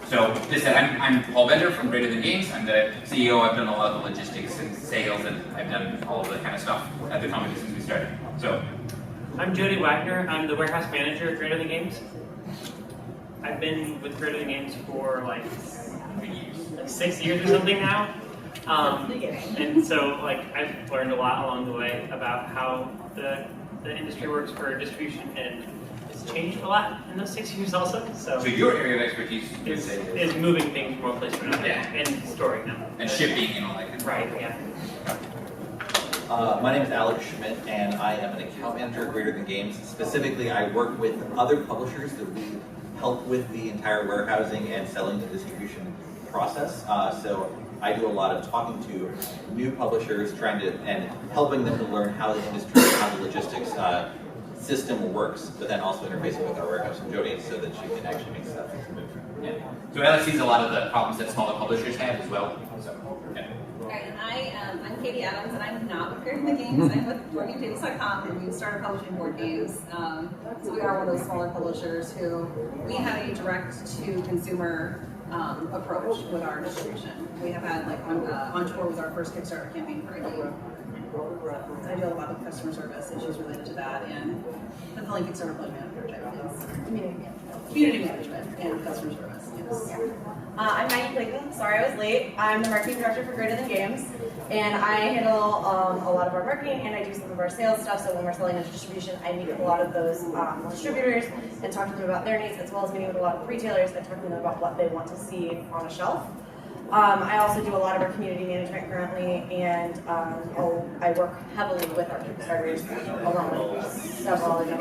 So this said, I'm Paul Bender from Greater Than Games. I'm the CEO. I've done a lot of the logistics and sales, and I've done all of the kind of stuff at the company since we started. So I'm Jody Wagner. I'm the warehouse manager at Greater Than Games. I've been with Greater Than Games for like 6 years or something now. And so I've learned a lot along the way about how the industry works for distribution, and it's changed a lot in those 6 years also. So your area of expertise is moving things from one place to another, and storing them. And shipping and all that kind of Right, yeah. My name is Alex Schmidt, and I am an account manager at Greater Than Games. Specifically, I work with other publishers that we help with the entire warehousing and selling and distribution process. So I do a lot of talking to new publishers, and helping them to learn how the industry, how the logistics system works, but then also interfacing with our warehouse and Jody so that she can actually make stuff move. Yeah. So Alex sees a lot of the problems that smaller publishers have as well. So, yeah. Right, and I'm Katie Adams, and I'm not with Greater Than Games. I'm with BoardGameTables.com, and we started publishing board games. So we are one of those smaller publishers who we have a direct-to-consumer approach with our distribution. We have had On Tour was our first Kickstarter campaign for a game. I deal a lot with customer service issues related to that, and fulfilling Kickstarter play manager type things. Community management and customer service. Yes. I'm Maggie Clayton. Sorry I was late. I'm the marketing director for Greater Than Games, and I handle a lot of our marketing, and I do some of our sales stuff. So when we're selling into distribution, I meet with a lot of those distributors and talk to them about their needs, as well as meeting with a lot of retailers and talking to them about what they want to see on a shelf. I also do a lot of our community management currently, and I work heavily with our Kickstarters, along with several other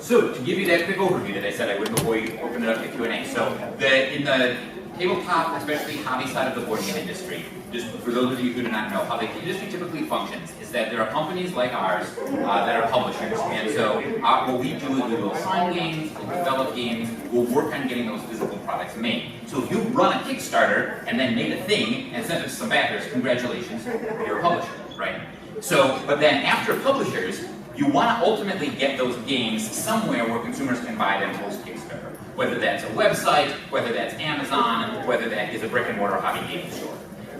So to give you that quick overview that I said I would before you open it up to Q&A. So in the tabletop, especially hobby side of the board game industry, just for those of you who do not know, how the industry typically functions is that there are companies like ours that are publishers. And so what we do is we will sign games, we'll develop games, we'll work on getting those physical products made. So if you run a Kickstarter and then made a thing and sent it to some backers, congratulations, you're a publisher, right? So, but then after publishers, you want to ultimately get those games somewhere where consumers can buy them post-Kickstarter. Whether that's a website, whether that's Amazon, whether that is a brick-and-mortar hobby game store.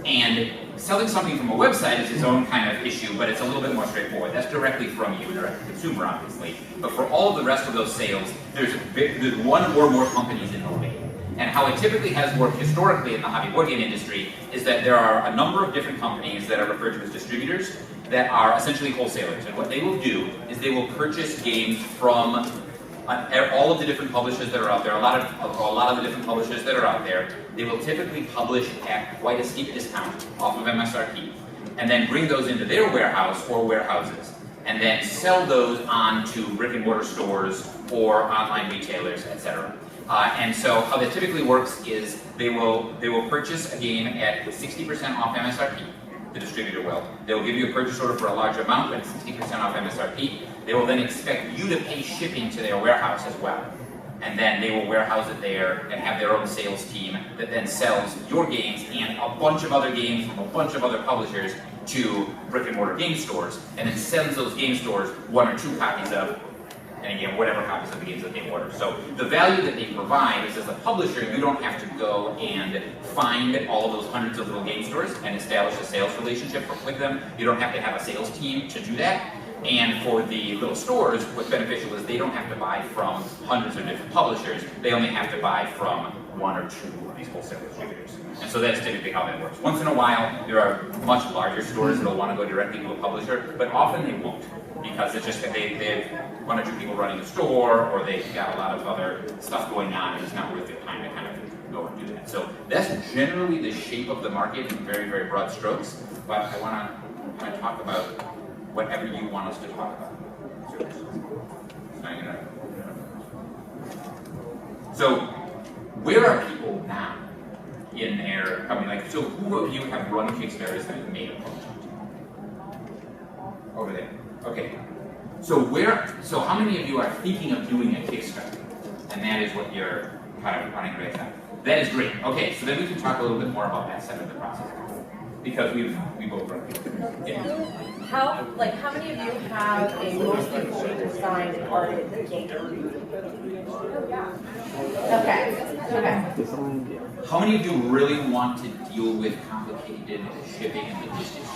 And selling something from a website is its own kind of issue, but it's a little bit more straightforward. That's directly from you, direct to consumer, obviously. But for all of the rest of those sales, there's one or more companies in the way. And how it typically has worked historically in the hobby board game industry is that there are a number of different companies that are referred to as distributors that are essentially wholesalers. And what they will do is they will purchase games from all of the different publishers that are out there, a lot of the different publishers that are out there. They will typically publish at quite a steep discount off of MSRP, and then bring those into their warehouse or warehouses, and then sell those on to brick and mortar stores or online retailers, etc. And so how that typically works is they will purchase a game at 60% off MSRP. The distributor will. They will give you a purchase order for a large amount at 60% off MSRP. They will then expect you to pay shipping to their warehouse as well. And then they will warehouse it there and have their own sales team that then sells your games and a bunch of other games from a bunch of other publishers to brick and mortar game stores, and then sends those game stores one or two copies of, and again, whatever copies of the games that they order. So the value that they provide is, as a publisher, you don't have to go and find all of those hundreds of little game stores and establish a sales relationship with them. You don't have to have a sales team to do that. And for the little stores, what's beneficial is they don't have to buy from hundreds of different publishers. They only have to buy from one or two of these wholesale distributors. And so that's typically how that works. Once in a while, there are much larger stores that will want to go directly to a publisher, but often they won't, because it's just that they have one or two people running the store, or they've got a lot of other stuff going on, and it's not worth their time to kind of go and do that. So that's generally the shape of the market in very, very broad strokes. But I want to kind of talk about whatever you want us to talk about. So where are people now in their company? So who of you have run Kickstarters that have made a project? Over there. Okay. So how many of you are thinking of doing a Kickstarter? And that is what you're kind of running right now. That is great. Okay, so then we can talk a little bit more about that side of the process. Because we both run Kickstarters. Yeah. How many of you have a mostly fully designed and arted game? Okay. Okay. How many of you really want to deal with complicated shipping and logistics?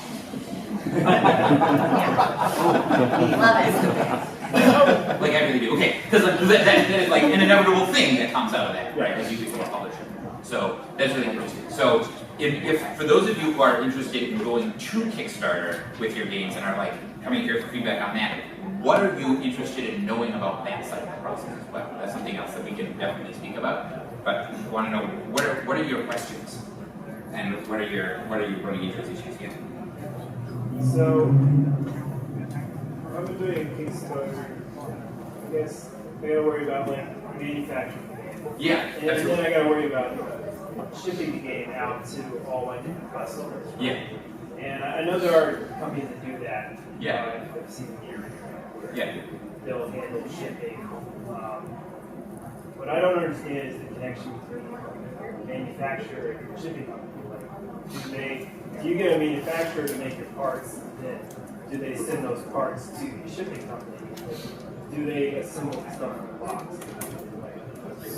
Love it. Like I really do. Okay, because that is like an inevitable thing that comes out of that, right? As you become a publisher. So that's really interesting. So if for those of you who are interested in going to Kickstarter with your games and are like coming here for feedback on that, what are you interested in knowing about that side of the process as well? That's something else that we can definitely speak about. But I want to know what are your questions and what are your running interest issues here? So I've been doing a Kickstarter. I guess I gotta worry about like manufacturing. Yeah, And that's then right. I gotta worry about shipping the game out to all my different customers. Yeah, And I know there are companies that do that. Yeah. I've seen here where yeah. they'll handle shipping. What I don't understand is the connection between manufacturer and shipping company. Like, do you get a manufacturer to make your parts? Then do they send those parts to the shipping company? Do they assemble the stuff in the box?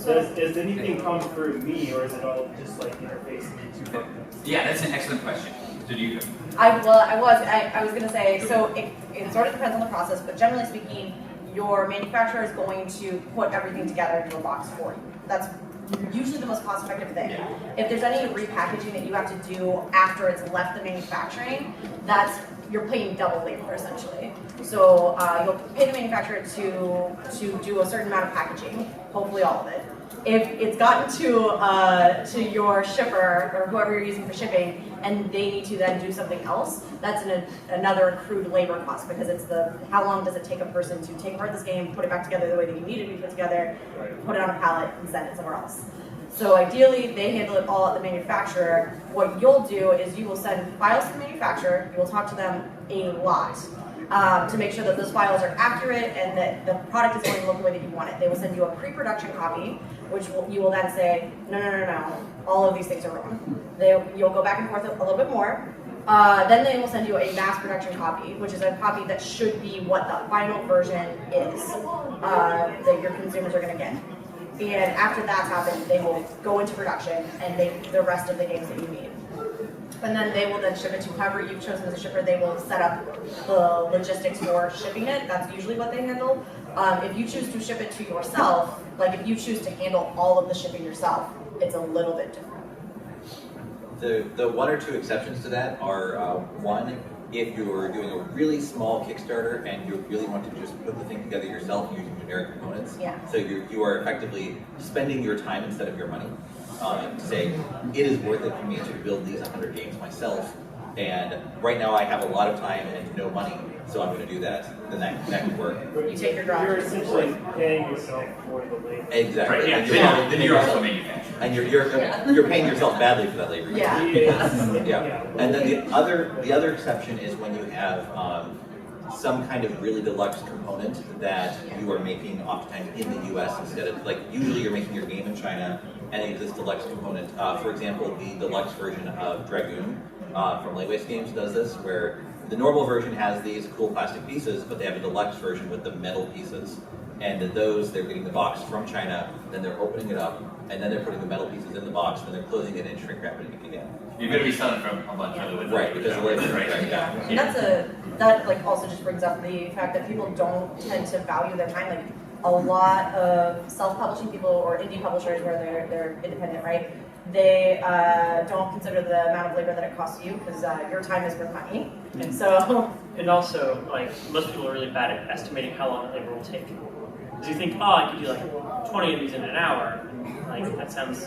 Does anything come through me, or is it all just like interfacing into companies? Yeah, that's an excellent question. Did you? I was going to say, so it sort of depends on the process, but generally speaking, your manufacturer is going to put everything together into a box for you. That's usually the most cost-effective thing. Yeah. If there's any repackaging that you have to do after it's left the manufacturing, you're paying double labor essentially. So you'll pay the manufacturer to do a certain amount of packaging, hopefully all of it. If it's gotten to your shipper or whoever you're using for shipping, and they need to then do something else, that's another accrued labor cost, because it's how long does it take a person to take apart this game, put it back together the way that you need it to be put together, put it on a pallet, and send it somewhere else. So ideally, they handle it all at the manufacturer. What you'll do is you will send files to the manufacturer, you will talk to them a lot to make sure that those files are accurate and that the product is going to look the way that you want it. They will send you a pre-production copy, which you will then say, no, all of these things are wrong. You'll go back and forth a little bit more. Then they will send you a mass production copy, which is a copy that should be what the final version is that your consumers are going to get. And after that's happened, they will go into production and make the rest of the games that you need. And then they will then ship it to whoever you've chosen as a shipper. They will set up the logistics for shipping it. That's usually what they handle. If you choose to ship it to yourself, like if you choose to handle all of the shipping yourself, it's a little bit different. The one or two exceptions to that are one, if you're doing a really small Kickstarter and you really want to just put the thing together yourself using generic components. Yeah. So you are effectively spending your time instead of your money. To say, it is worth it for me to build these 100 games myself, and right now I have a lot of time and no money, so I'm going to do that. Then that can work. You take your drive. You're essentially paying yourself for the labor. Exactly. Right, yeah. And Then you're also manufacturing. and you're paying yourself badly for that labor. Yeah. Yeah. And then the other exception is when you have some kind of really deluxe component that you are making oftentimes in the US instead of, like, usually you're making your game in China and it is this deluxe component. For example, the deluxe version of Dragoon from Lightwaste Games does this, where the normal version has these cool plastic pieces, but they have a deluxe version with the metal pieces. And those, they're getting the box from China, then they're opening it up, and then they're putting the metal pieces in the box, and they're closing it and shrink wrapping it again. You're going to be selling from a bunch of other Right, because the labor, right? yeah. And that like also just brings up the fact that people don't tend to value their time. Like a lot of self-publishing people or indie publishers where they're independent, right? They don't consider the amount of labor that it costs you, because your time is worth money. And so And also, like, most people are really bad at estimating how long the labor will take. Because you think, oh, I could do like 20 of these in an hour. Like, that sounds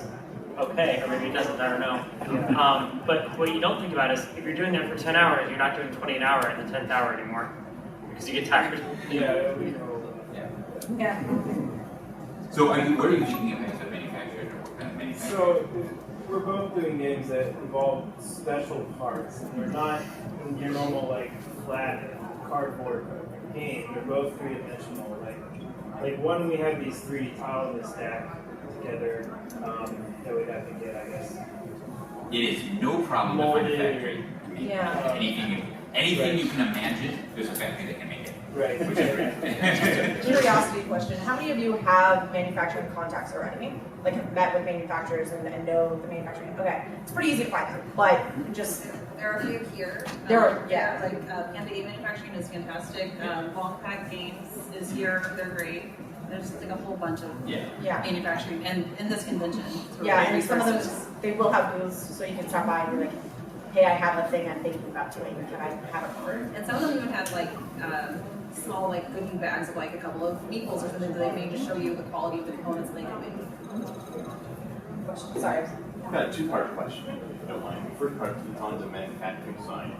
okay, or maybe it doesn't, I don't know. But what you don't think about is, if you're doing that for 10 hours, you're not doing 20 an hour in the 10th hour anymore. Because you get tired. Yeah, we know. yeah. So what are you thinking of as a manufacturer? What kind of manufacturer? So we're both doing games that involve special parts. They're not your normal like flat cardboard game. They're both three-dimensional. Like one, we have these 3D tiles that stack together that we have to get, I guess. It is no problem to find a factory. Yeah. Anything you can imagine, there's a factory that can make it. Right. which is great. Curiosity question: how many of you have manufacturing contacts already? Like have met with manufacturers and know the manufacturing? Okay, it's pretty easy to find them, but just There are a few here. There are- yeah. Like Panda Game Manufacturing is fantastic. Longpack Games is here. They're great. There's like a whole bunch of yeah. manufacturing and in this convention. it's Yeah, really and some of those, resources. they will have booths, so you can stop by and be like, hey, I have a thing I'm thinking about doing, can I have it for? And some of them even have like small like goodie bags of like a couple of meeples or something that they made to show you the quality of the components they can make. Sorry. I've got a two-part question, if you don't mind. The first part is on the manufacturing side.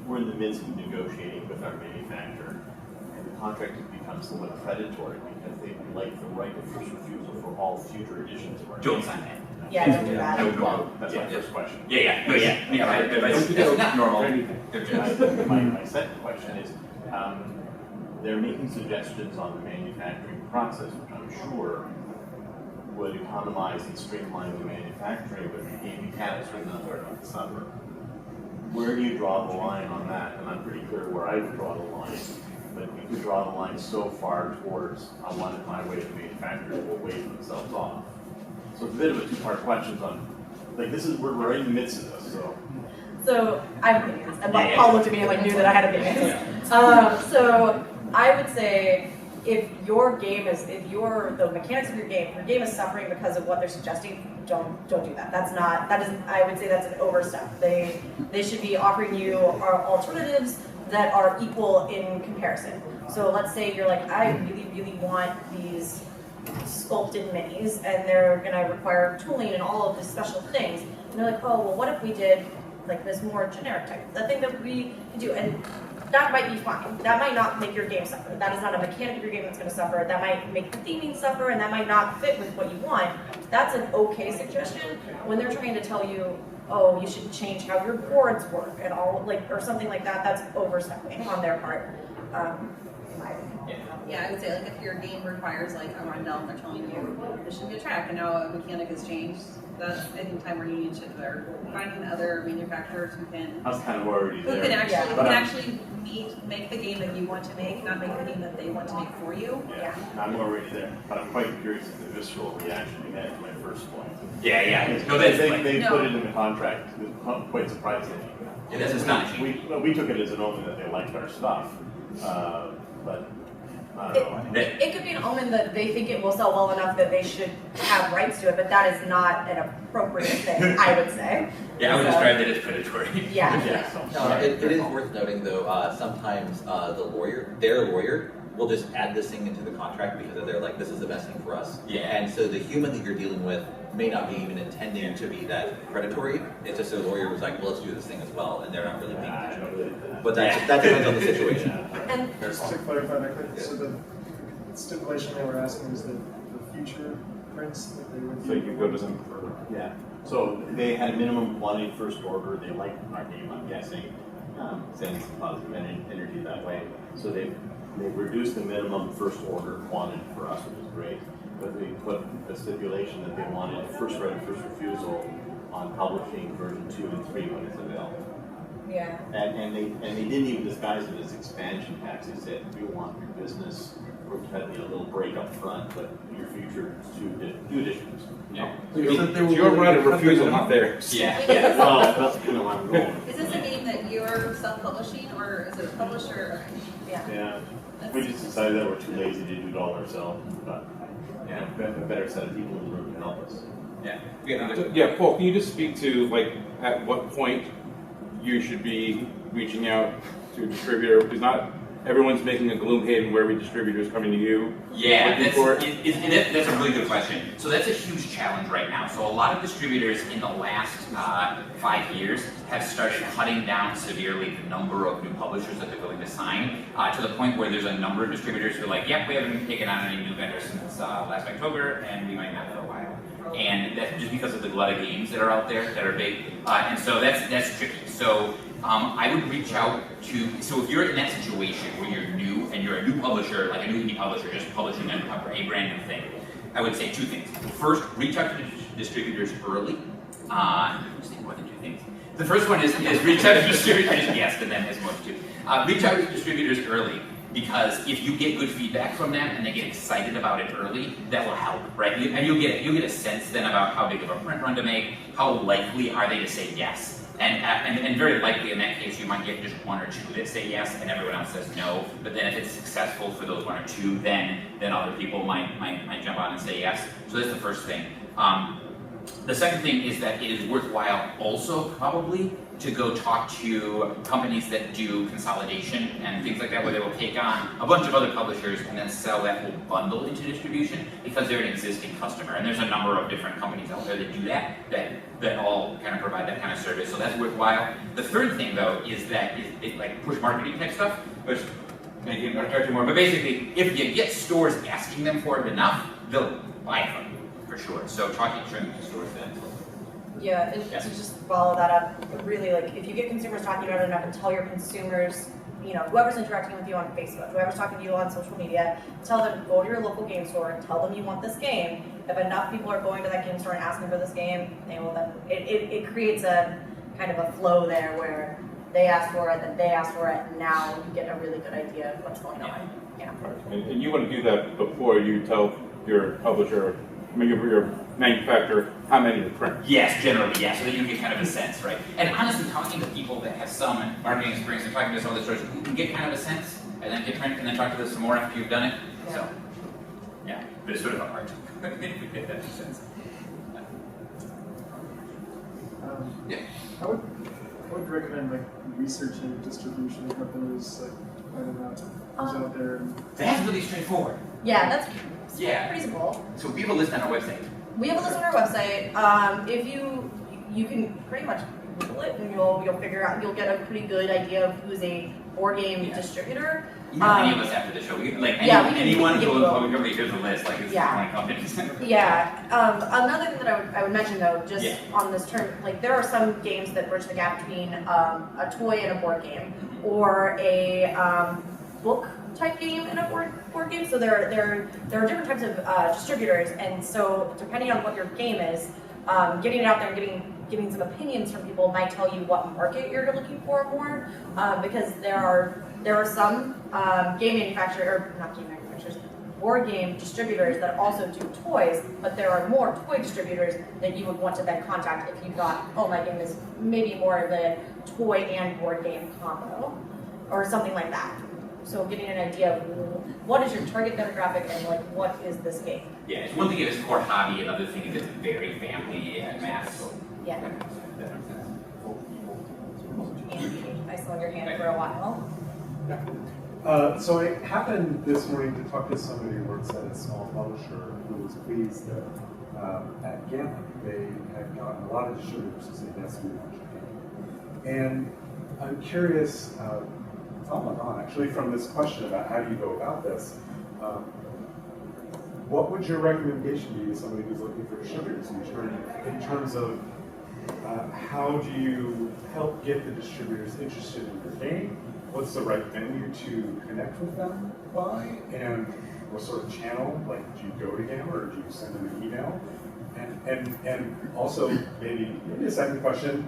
We're in the midst of negotiating with our manufacturer, and the contract has become somewhat predatory because they would like the right of first refusal for all future editions of our Don't game. sign that. Yeah, don't do that. Well, that's my first question. Yeah, that's not normal. Good job. My second question is, they're making suggestions on the manufacturing process, which I'm sure would economize and streamline the manufacturing, but the game mechanics are not there on the summer. Where do you draw the line on that? And I'm pretty clear where I would draw the line, but we could draw the line so far towards I want it my way that manufacturers will waive themselves off. So it's a bit of a two-part question on, like, this is, we're right in the midst of this, so. So I have opinions, and Paul looked at me and like knew that I had opinions. So I would say if your game is, if the mechanics of your game is suffering because of what they're suggesting, don't do that. That is, I would say that's an overstep. They should be offering you alternatives that are equal in comparison. So let's say you're like, I really want these sculpted minis and they're gonna require tooling and all of these special things. And they're like, oh, well, what if we did like this more generic type, the thing that we can do, and that might be fine. That might not make your game suffer. That is not a mechanic of your game that's going to suffer. That might make the theming suffer, and that might not fit with what you want. That's an okay suggestion. When they're trying to tell you, oh, you should change how your boards work and all, like, or something like that, that's overstepping on their part. In my opinion. Yeah, I would say like if your game requires like a rundown, and they're telling you this should be a track, and now a mechanic has changed. That's I think time where you need to they're finding other manufacturers who can I was kind of already who there. can actually Yeah. who can actually make the game that you want to make, not make the game that they want to make for you. Yeah, I'm already there, but I'm quite curious of the visceral reaction you had to my first point. Yeah. No, that's They No. put it in the contract, quite surprisingly. Yeah, that's astonishing. We took it as an omen that they liked our stuff, but I don't know. It could be an omen that they think it will sell well enough that they should have rights to it, but that is not an appropriate thing, I would say. Yeah, I would So, describe that as predatory. Yeah. Yeah, so. No, it is worth noting though, sometimes their lawyer will just add this thing into the contract because they're like, this is the best thing for us. Yeah. And so the human that you're dealing with may not be even intending to be that predatory. It's just their lawyer was like, well, let's do this thing as well, and they're not really paying I attention. don't believe that. But that depends on the situation. And Just to clarify that quick, so the stipulation they were asking is that the future prints that they would. So you can go to them for, yeah. So they had a minimum quantity first order, they liked our game, I'm guessing, sending some positive energy that way. So they've reduced the minimum first order quantity for us, which is great. But they put a stipulation that they wanted first right of first refusal on publishing version 2 and 3 when it's available. yeah. And they didn't even disguise it as expansion packs. They said, we want your business, we're cutting a little break up front, but your future two editions. Yeah. It's your right of refusal, not theirs. Yeah. Well, that's kind of where I'm going. Is this a game that you're self-publishing or is it a publisher? Yeah, we just decided that we're too lazy to do it all ourselves, but Yeah. a better set of people in the room can help us. Yeah. Yeah, Paul, can you just speak to, like, at what point you should be reaching out to a distributor? Because not everyone's making a Gloomhaven where every distributor is coming to you. Yeah, looking that's, for it. that's a really good question. So that's a huge challenge right now. So a lot of distributors in the last 5 years have started cutting down severely the number of new publishers that they're willing to sign, to the point where there's a number of distributors who are like, yep, we haven't taken on any new vendors since last October, and we might not for a while. And that's just because of the glut of games that are out there that are big. And so that's tricky. So I would reach out to, so if you're in that situation where you're new and you're a new publisher, like a new indie publisher just publishing a brand new thing, I would say 2 things. First, reach out to distributors early. I'm saying more than 2 things. The first one is reach out to distributors, yes, and then there's more too. Reach out to distributors early. Because if you get good feedback from them and they get excited about it early, that will help, right? And you'll get a sense then about how big of a print run to make, how likely are they to say yes. And very likely in that case you might get just one or two that say yes and everyone else says no. But then if it's successful for those one or two, then other people might jump on and say yes. So that's the first thing. The second thing is that it is worthwhile also probably to go talk to companies that do consolidation and things like that, where they will take on a bunch of other publishers and then sell that whole bundle into distribution because they're an existing customer. And there's a number of different companies out there that do that all kind of provide that kind of service. So that's worthwhile. The third thing though is that it's like push marketing type stuff, which maybe I'm going to talk to more. But basically, if you get stores asking them for it enough, they'll buy it from you for sure. So talking to stores then. Yeah, and to just follow that up, really, like, if you get consumers talking about it enough and tell your consumers, you know, whoever's interacting with you on Facebook, whoever's talking to you on social media, tell them, go to your local game store and tell them you want this game. If enough people are going to that game store and asking for this game, they will then, it creates a kind of a flow there where they ask for it, then they ask for it, and now you get a really good idea of what's going on. Yeah. And you want to do that before you tell your publisher, I mean, your manufacturer, how many to print. Yes, generally, yes, so that you get kind of a sense, right? And honestly, talking to people that have some marketing experience and talking to some of the stores, you can get kind of a sense, and then get print, and then talk to them some more after you've done it. Yeah. So, yeah, but it's sort of a hard if you get that sense. Yeah. I would recommend like researching distribution companies, like finding out who's out there. That's really straightforward. Yeah, that's Yeah. pretty simple. So we have a list on our website. We have a list on our website. If you can pretty much Google it and you'll figure out, you'll get a pretty good idea of who's a board game distributor. Any of us after the show, we can, like anyone who will probably here's a list, like it's 20 companies. Yeah. Another thing that I would mention though, just on this term, like there are some games that bridge the gap between a toy and a board game, or a book type game and a board game. So there are different types of distributors, and so depending on what your game is, getting it out there and getting some opinions from people might tell you what market you're looking for more, because there are some board game distributors that also do toys, but there are more toy distributors that you would want to then contact if you thought, oh, my game is maybe more of a toy and board game combo, or something like that. So getting an idea of what is your target demographic and like what is this game? Yeah, it's one thing if it's core hobby, another thing if it's very family and mass. Yeah. I saw your hand for a while. So I happened this morning to talk to somebody who works at a small publisher who was pleased that at Gamma they had gotten a lot of distributors to say yes, we want your game. And I'm curious, following on actually from this question about how do you go about this, what would your recommendation be to somebody who's looking for distributors in terms of how do you help get the distributors interested in your game? What's the right venue to connect with them by? And what sort of channel? Like, do you go to Gamma or do you send them an email? And also, maybe a second question,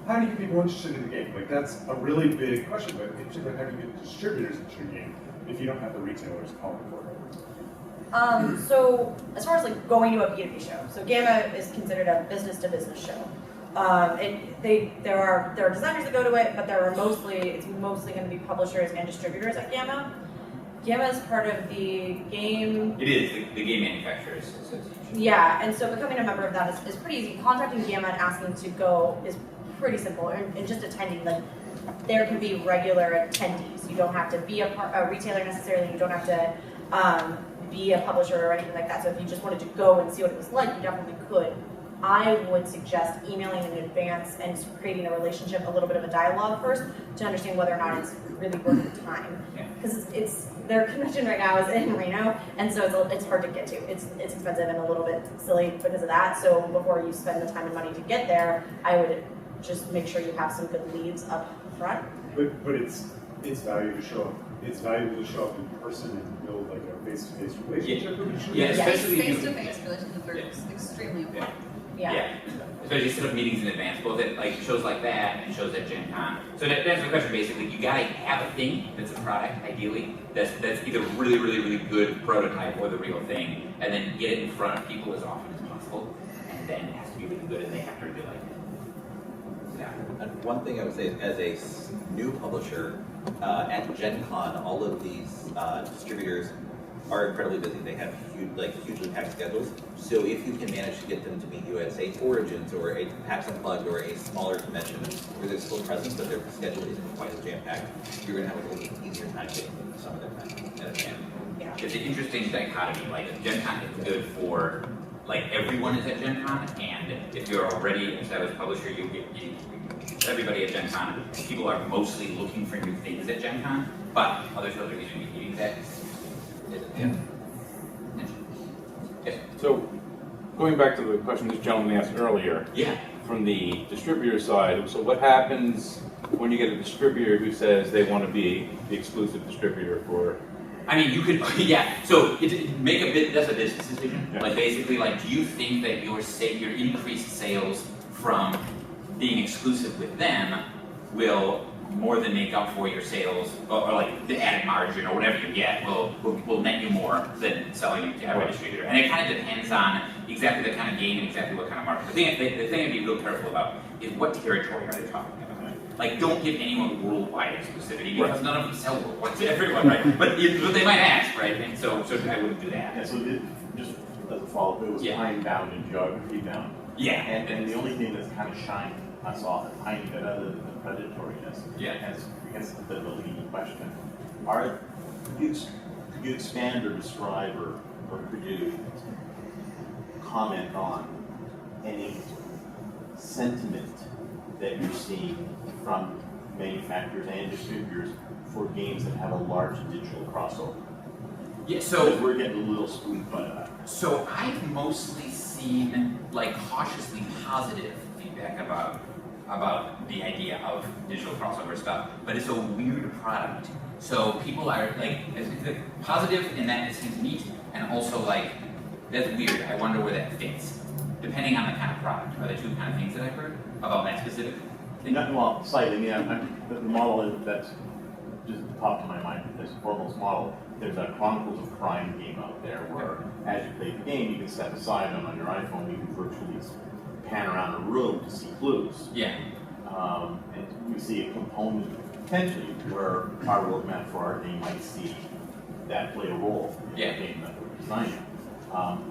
how do you get people interested in the game? Like, that's a really big question, but how do you get distributors into your game if you don't have the retailers calling for it? So as far as like going to a B2B show, so Gamma is considered a business-to-business show. There are designers that go to it, but it's mostly going to be publishers and distributors at Gamma. Gamma is part of the game. It is the Game Manufacturers Association. Yeah, and so becoming a member of that is pretty easy. Contacting Gamma and asking to go is pretty simple, and just attending. Like, there can be regular attendees. You don't have to be a retailer necessarily. You don't have to be a publisher or anything like that. So if you just wanted to go and see what it was like, you definitely could. I would suggest emailing in advance and creating a relationship, a little bit of a dialogue first, to understand whether or not it's really worth the time. Because their convention right now is in Reno, and so it's hard to get to. It's expensive and a little bit silly because of that. So before you spend the time and money to get there, I would just make sure you have some good leads up front. But it's it's valuable to show up. It's valuable to show up in person and build like a face-to-face relationship with each other. Yeah, especially if you- Face-to-face relationships are extremely important. Yeah. Especially set up meetings in advance, both at like shows like that and shows at Gen Con. So to answer the question, basically, you gotta have a thing that's a product, ideally, that's either really good prototype or the real thing, and then get it in front of people as often as possible, and then it has to be really good, and they have to really like it. Yeah. And one thing I would say is, as a new publisher, at Gen Con, all of these distributors are incredibly busy. They have hugely packed schedules. So if you can manage to get them to meet you at, say, Origins or a PAX Unplugged or a smaller convention where there's still presence but their schedule isn't quite as jam-packed, you're going to have a little easier time getting some of their time at a time. Yeah. It's an interesting dichotomy. Like Gen Con is good for like everyone is at Gen Con, and if you're already an established publisher, you get everybody at Gen Con. People are mostly looking for new things at Gen Con, but other shows are usually meeting that. Yeah. Yes. So, going back to the question this gentleman asked earlier, Yeah. from the distributor side, so what happens when you get a distributor who says they want to be the exclusive distributor for? I mean, you could, yeah. So make a bit. That's a business decision. Yeah. Like basically, like, do you think that your increased sales from being exclusive with them will more than make up for your sales, or like the added margin or whatever you get will net you more than selling it to every distributor. And it kind of depends on exactly the kind of game and exactly what kind of market. The thing to be real careful about is what territory are they talking about. Like, don't give anyone worldwide exclusivity because none of them sell worldwide to everyone, right? But they might ask, right? And so I wouldn't do that. Yeah, so just as a follow-up, it was time bound and geography bound. Yeah. And the only thing that's kind of shined us off a tiny bit other than the predatoriness, as I guess it's a bit of a leading question, could you expand or describe or could you comment on any sentiment that you're seeing from manufacturers and distributors for games that have a large digital crossover? Yeah, so we're getting a little spooked by that. So I've mostly seen like cautiously positive feedback about the idea of digital crossover stuff, but it's a weird product. So people are like, it's positive in that it seems neat, and also like, that's weird. I wonder where that fits, depending on the kind of product. Are the two kind of things that I've heard about that specific thing? Well, slightly. I mean, the model that's just popped to my mind. This foremost model. There's a Chronicles of Crime game out there where, as you play the game, you can step aside and on your iPhone, you can virtually pan around a room to see clues. Yeah. And we see a component potentially where our roadmap for our game might see that play a role in the game that we're designing.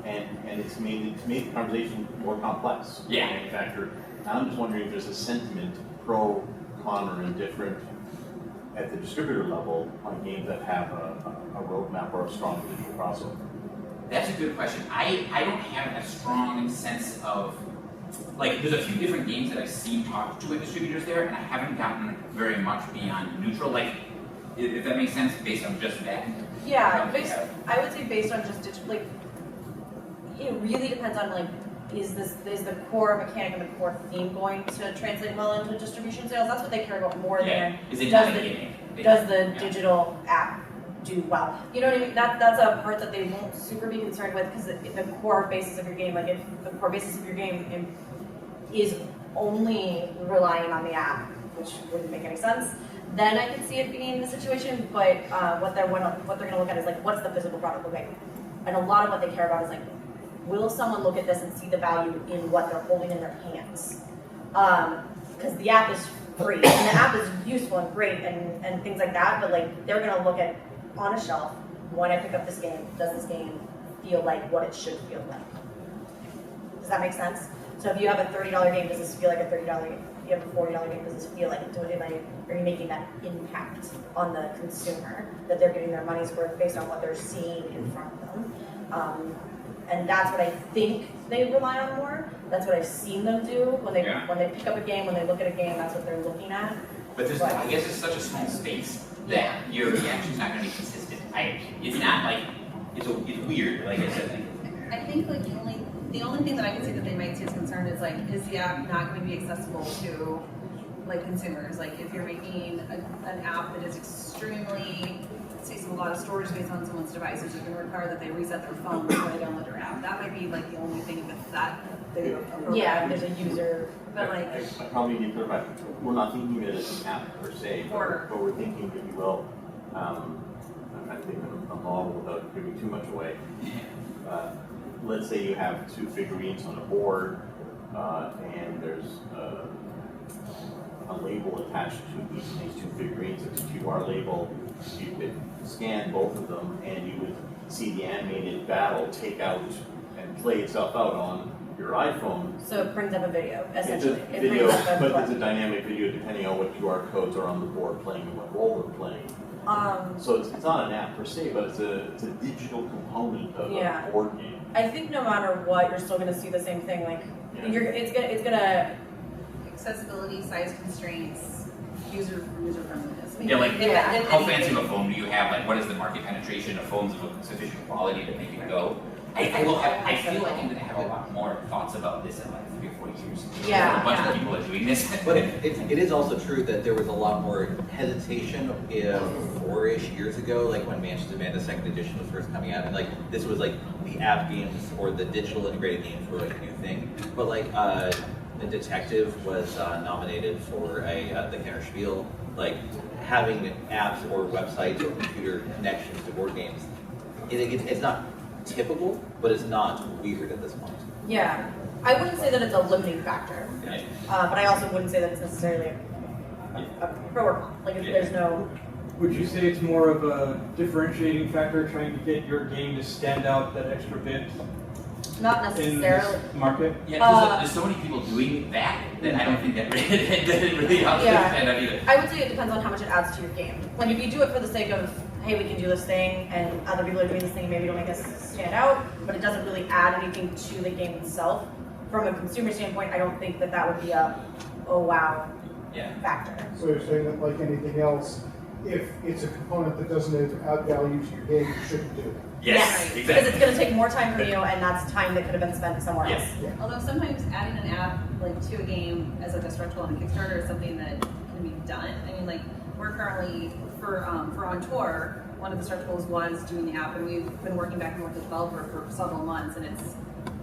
And it's made the conversation more complex. Yeah. Manufacturer. I'm just wondering if there's a sentiment, pro, con, or indifferent at the distributor level on games that have a roadmap or a strong digital crossover. That's a good question. I don't have a strong sense of, like, there's a few different games that I've seen talk to at distributors there, and I haven't gotten very much beyond neutral. Like, if that makes sense, based on just that. Yeah, I would say based on just digital, like, it really depends on, like, is the core mechanic and the core theme going to translate well into distribution sales? That's what they care about more than does the digital app do well. You know what I mean? That's a part that they won't super be concerned with, because the core basis of your game, like if the core basis of your game is only relying on the app, which wouldn't make any sense, then I could see it being the situation. But what they're going to look at is like, what's the physical product look like? And a lot of what they care about is like, will someone look at this and see the value in what they're holding in their hands? Because the app is free, and the app is useful and great and things like that, but like they're gonna look at on a shelf, when I pick up this game, does this game feel like what it should feel like? Does that make sense? So if you have a $30 game, does this feel like a $30 game? If you have a $40 game, does this feel like are you making that impact on the consumer, that they're getting their money's worth based on what they're seeing in front of them? And that's what I think they rely on more. That's what I've seen them do when they pick up a game, when they look at a game. That's what they're looking at. But I guess it's such a small space that your reaction's not going to be consistent. It's not like it's weird. Like I said. I think like the only thing that I can see that they might see as concerned is like, is the app not going to be accessible to like consumers. Like if you're making an app that is extremely takes a lot of storage space on someone's device, which is going to require that they reset their phone before they download their app. That might be like the only thing with that. Yeah, there's a user. But like, I probably need to clarify. We're not thinking of it as an app per se, but we're thinking, if you will, I'm trying to think of a model without giving too much away. Let's say you have two figurines on a board, and there's a label attached to each of these two figurines. It's a QR label. You could scan both of them, and you would see the animated battle take out and play itself out on your iPhone. So it brings up a video, essentially. It's a video, but it's a dynamic video depending on what QR codes are on the board playing and what role they're playing. So it's not an app per se, but it's a digital component of a board game. I think no matter what, you're still going to see the same thing. Like it's gonna accessibility, size constraints, user friendliness. Yeah, like And how fancy of a phone do you have? Like, what is the market penetration of phones of sufficient quality to make it go? I feel like I'm gonna have a lot more thoughts about this in like 3 or 4 years. Yeah. A bunch of people are doing this. But it is also true that there was a lot more hesitation 4-ish years ago, like when Manchester Man, the second edition was first coming out, and like this was like the app games or the digital integrated games were like a new thing. But like the Detective was nominated for the Kenner Spiel, like having apps or websites or computer connections to board games. It's not typical, but it's not weird at this point. Yeah, I wouldn't say that it's a limiting factor, but I also wouldn't say that it's necessarily a pro or con. Like there's no. Would you say it's more of a differentiating factor, trying to get your game to stand out that extra bit? Not in necessarily. this market? Yeah, there's so many people doing that I don't think that really helps stand out either. I would say it depends on how much it adds to your game. Like if you do it for the sake of, hey, we can do this thing, and other people are doing this thing, and maybe it'll make us stand out, but it doesn't really add anything to the game itself. From a consumer standpoint, I don't think that would be a, oh wow, factor. So you're saying that like anything else, if it's a component that doesn't add value to your game, you shouldn't do it. Yes, exactly. Because it's going to take more time from you, and that's time that could have been spent somewhere else. Yeah. Although sometimes adding an app like to a game as like a stretch goal on a Kickstarter is something that can be done. I mean, like we're currently for On Tour, one of the stretch goals was doing the app, and we've been working back and forth with the developer for several months, and it's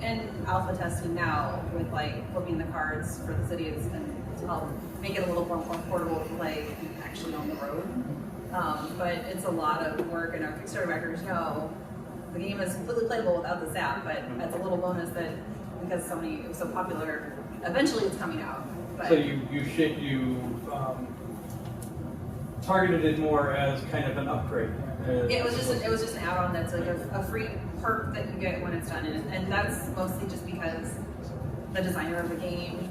in alpha testing now with like flipping the cards for the cities and to help make it a little more portable to play actually on the road. But it's a lot of work, and our Kickstarter backers know the game is completely playable without this app, but it's a little bonus that because it was so popular, eventually it's coming out. But So you targeted it more as kind of an upgrade. it was just an add-on that's like a free perk that you get when it's done, and that's mostly just because the designer of the game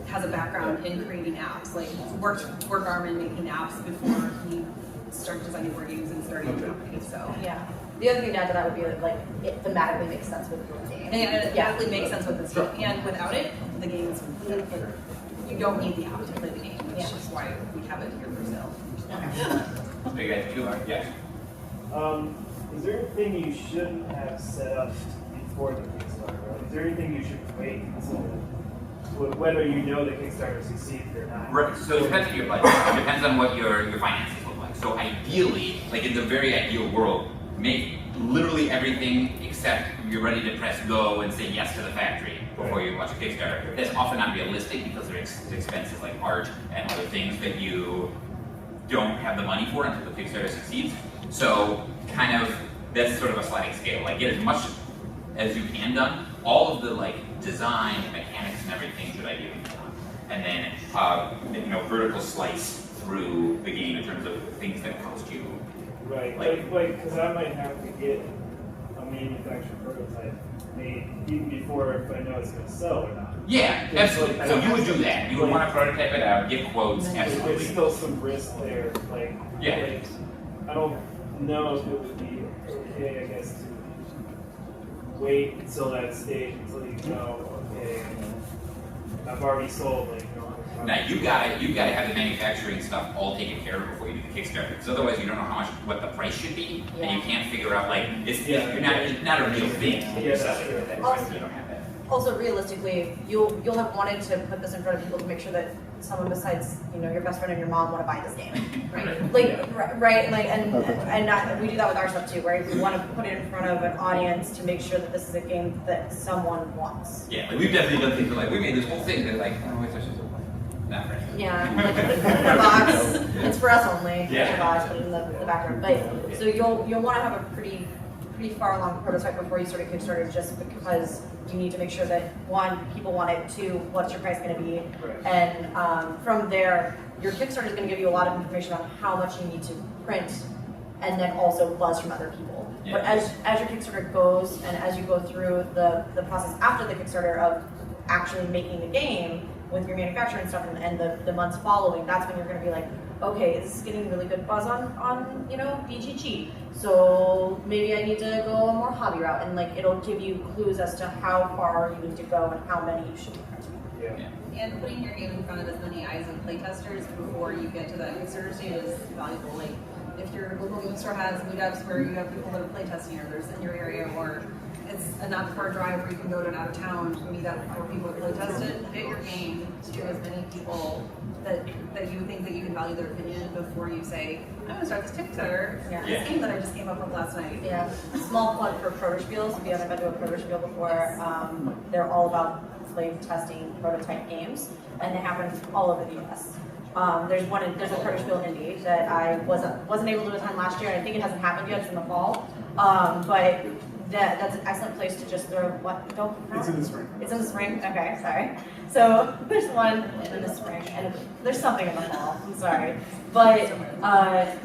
has a background in creating apps, like worked Armin making apps before he started designing board games and starting a company. So yeah. The other thing to add to that would be that like it thematically makes sense with the game. and it thematically makes sense with this game, and without it, the game is you don't need the app to play the game, which is why we have it here for sale. So you guys feel like, yes. Is there anything you shouldn't have set up before the Kickstarter? Right? Is there anything you should wait until whether you know the Kickstarter succeeds or not? Right, so it depends on your budget. It depends on what your finances look like. So ideally, like in the very ideal world, make literally everything except you're ready to press go and say yes to the factory before you launch a Kickstarter. That's often not realistic because there's expenses like art and other things that you don't have the money for until the Kickstarter succeeds. So kind of, that's sort of a sliding scale. Like get as much as you can done. All of the like design, mechanics and everything should ideally be done. And then, vertical slice through the game in terms of things that cost you. Right, like because I might have to get a manufactured prototype made even before if I know it's going to sell or not. Yeah, absolutely. So you would do that. You would want to prototype it out, get quotes, absolutely. There's still some risk there. Like I don't know if it would be okay, I guess, to wait until that stage until you know, okay, I've already sold Now you gotta have the manufacturing stuff all taken care of before you do the Kickstarter, because otherwise you don't know what the price should be, and you can't figure out like it's not a real thing. Yeah, that's true. You don't have that. Also, realistically, you'll have wanted to put this in front of people to make sure that someone besides, you know, your best friend and your mom want to buy this game. Right. Right, like, and we do that with our stuff too, right? We want to put it in front of an audience to make sure that this is a game that someone wants. Yeah, like we've definitely done things where, like, we made this whole thing, they're like, oh, it's just not right. Yeah, like put it in a box. It's for us only. Put it in a Yeah. box, put it in the back room. But so you'll want to have a pretty far along prototype before you start a Kickstarter, just because you need to make sure that one, people want it, two, what's your price going to be, and from there, your Kickstarter is going to give you a lot of information on how much you need to print, and then also buzz from other people. Yeah. But as your Kickstarter goes, and as you go through the process after the Kickstarter of actually making the game with your manufacturer and stuff, and the months following, that's when you're going to be like, okay, this is getting really good buzz on you know, BGG. So maybe I need to go a more hobby route, and like it'll give you clues as to how far you need to go and how many you should be printing. Yeah. And putting your game in front of as many eyes of playtesters before you get to that Kickstarter stage is valuable. Like, if your local game store has meetups where you have people that are playtesting, or there's in your area, or it's a not far drive where you can go to an out of town meetup where people playtest it, get your game to as many people that you think that you can value their opinion before you say, I'm gonna start this Kickstarter. Yeah. This game that I just came up with last night. Yeah. Small plug for Protospiels. If you haven't been to a Protospiel before, they're all about play testing prototype games, and they happen all over the US. There's a Protospiel indie that I wasn't able to attend last year, and I think it hasn't happened yet. It's in the fall, but that's an excellent place to just throw what? Don't. It's in the spring. It's in the spring. Okay, sorry. So there's one in the spring, and there's something in the fall. I'm sorry, but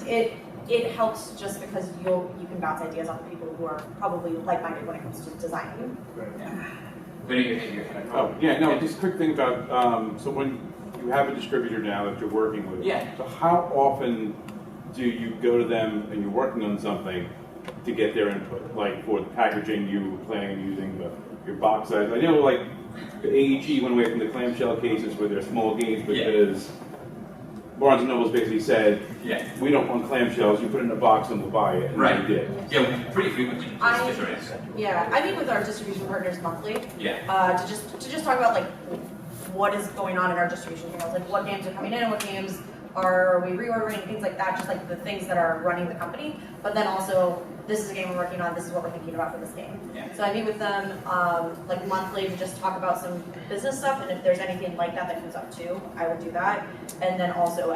it helps just because you can bounce ideas off of people who are probably like-minded when it comes to designing. But you're Oh, yeah, no, just a quick thing about, so when you have a distributor now that you're working with, Yeah. so how often do you go to them and you're working on something to get their input? Like for the packaging, you were planning on using your box size. I know like the AEG went away from the clamshell cases where they're small games because Barnes & Noble's basically said, we don't want clamshells, you put it in a box and we'll buy it, and Right. they did. Yeah, pretty frequently. I meet with our distribution partners monthly. Yeah. To just talk about like what is going on in our distribution channels, like what games are coming in, what games are we reordering, things like that, just like the things that are running the company. But then also, this is a game we're working on, this is what we're thinking about for this game. Yeah. So I meet with them like monthly to just talk about some business stuff, and if there's anything like that comes up too, I would do that. And then also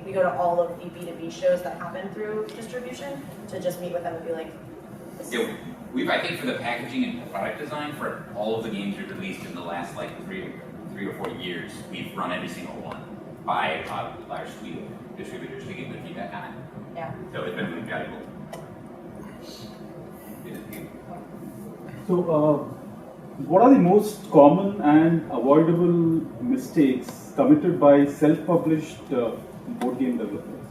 we go to all of the B2B shows that happen through distribution to just meet with them and be like, Yeah, we've, I think, for the packaging and product design for all of the games we've released in the last like three or 4 years, we've run every single one by a large suite of distributors to get good feedback on it. Yeah. So it's been really valuable. So, what are the most common and avoidable mistakes committed by self-published board game developers?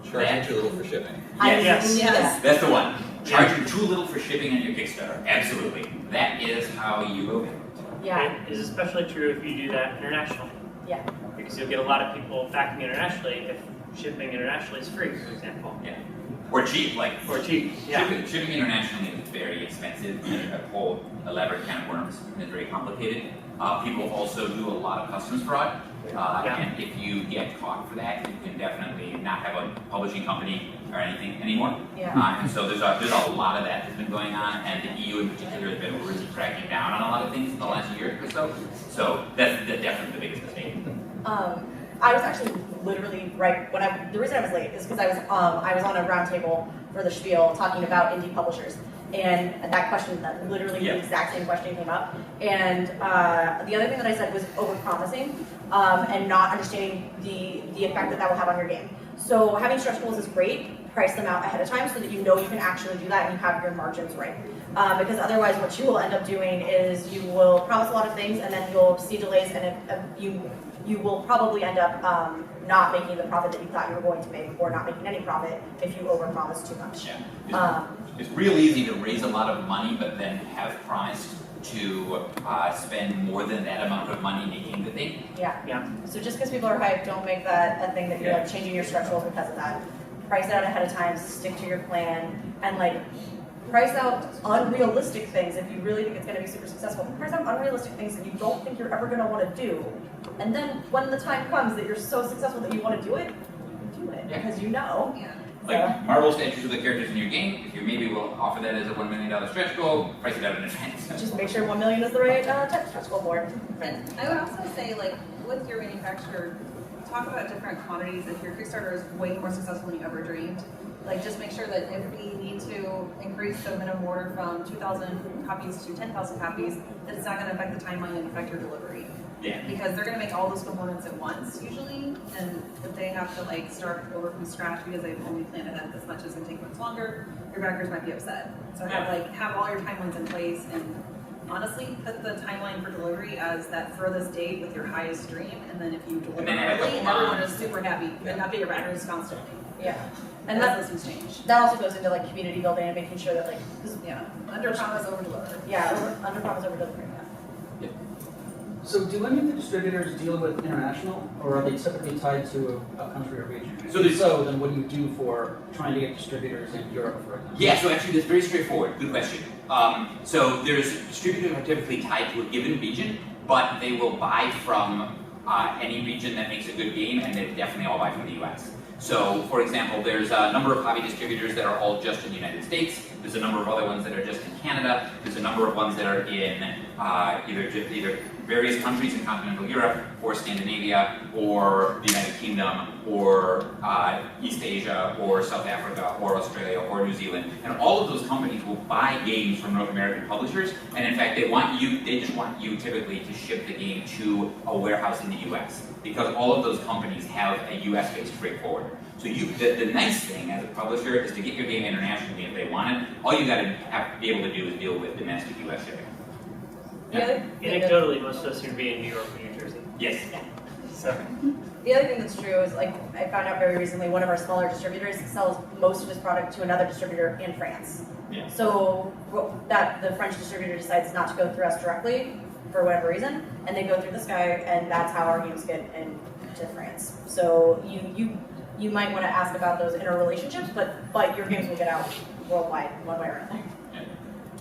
Charging too little for shipping. Yes. That's the one. Charging too little for shipping on your Kickstarter. Absolutely. That is how you go. Yeah. It is especially true if you do that internationally. Yeah. Because you'll get a lot of people backing internationally if shipping internationally is free, for example. Yeah. Or cheap, like. Or cheap, yeah. Shipping internationally is very expensive and a whole elaborate can of worms, and it's very complicated. People also do a lot of customs fraud. And if you get caught for that, you can definitely not have a publishing company or anything anymore. Yeah. And so there's a lot of that that's been going on, and the EU in particular has been really cracking down on a lot of things in the last year or so. So that's definitely the biggest mistake. I was actually literally the reason I was late is because I was on a roundtable for the Spiel talking about indie publishers. And that question, the exact same question came up. And the other thing that I said was overpromising and not understanding the effect that will have on your game. So having stretch goals is great. Price them out ahead of time so that you know you can actually do that and you have your margins right. Because otherwise what you will end up doing is you will promise a lot of things and then you'll see delays, and you will probably end up not making the profit that you thought you were going to make, or not making any profit if you overpromise too much. It's real easy to raise a lot of money, but then have promised to spend more than that amount of money making the thing. Yeah. So just because people are hyped, don't make that a thing that you're changing your stretch goals because of that. Price it out ahead of time, stick to your plan, and price out unrealistic things if you really think it's going to be super successful. Price out unrealistic things that you don't think you're ever going to want to do. And then when the time comes that you're so successful that you want to do it, you can do it because you know. Yeah. Like Marvel statues of the characters in your game, if you maybe will offer that as a $1 million stretch goal, price it out in advance. Just make sure 1 million is the right type stretch goal for it. And I would also say, like, with your manufacturer, talk about different quantities. If your Kickstarter is way more successful than you ever dreamed, like, just make sure that if we need to increase the minimum order from 2,000 copies to 10,000 copies, that it's not going to affect the timeline and affect your delivery. Yeah. Because they're going to make all those components at once, usually, and if they have to, like, start over from scratch because they've only planned ahead this much, it's going to take much longer, your backers might be upset. So have all your timelines in place, and honestly, put the timeline for delivery as that furthest date with your highest dream, and then if you deliver early, everyone is super happy, and not be your backers constantly. Yeah. And that's things change. That also goes into like community building and making sure that like, Under promise, over deliver. under promise, over deliver. Yeah. So do any of the distributors deal with international, or are they typically tied to a country or region? So then what do you do for trying to get distributors in Europe, for example? Yeah, so actually that's very straightforward. Good question. So there's distributors are typically tied to a given region, but they will buy from any region that makes a good game, and they definitely all buy from the US. So, for example, there's a number of hobby distributors that are all just in the United States. There's a number of other ones that are just in Canada. There's a number of ones that are in either various countries in continental Europe, or Scandinavia, or the United Kingdom, or East Asia, or South Africa, or Australia, or New Zealand. And all of those companies will buy games from North American publishers, and in fact, they just want you typically to ship the game to a warehouse in the US, because all of those companies have a US-based freight forwarder. So the nice thing as a publisher is to get your game internationally if they want it. All you got to be able to do is deal with domestic US shipping. Anecdotally, most of us here be in New York or New Jersey. Yes. So. The other thing that's true is, like, I found out very recently, one of our smaller distributors sells most of his product to another distributor in France. Yeah. So the French distributor decides not to go through us directly for whatever reason, and they go through this guy, and that's how our games get into France. So you might want to ask about those interrelationships, but your games will get out worldwide one way or another.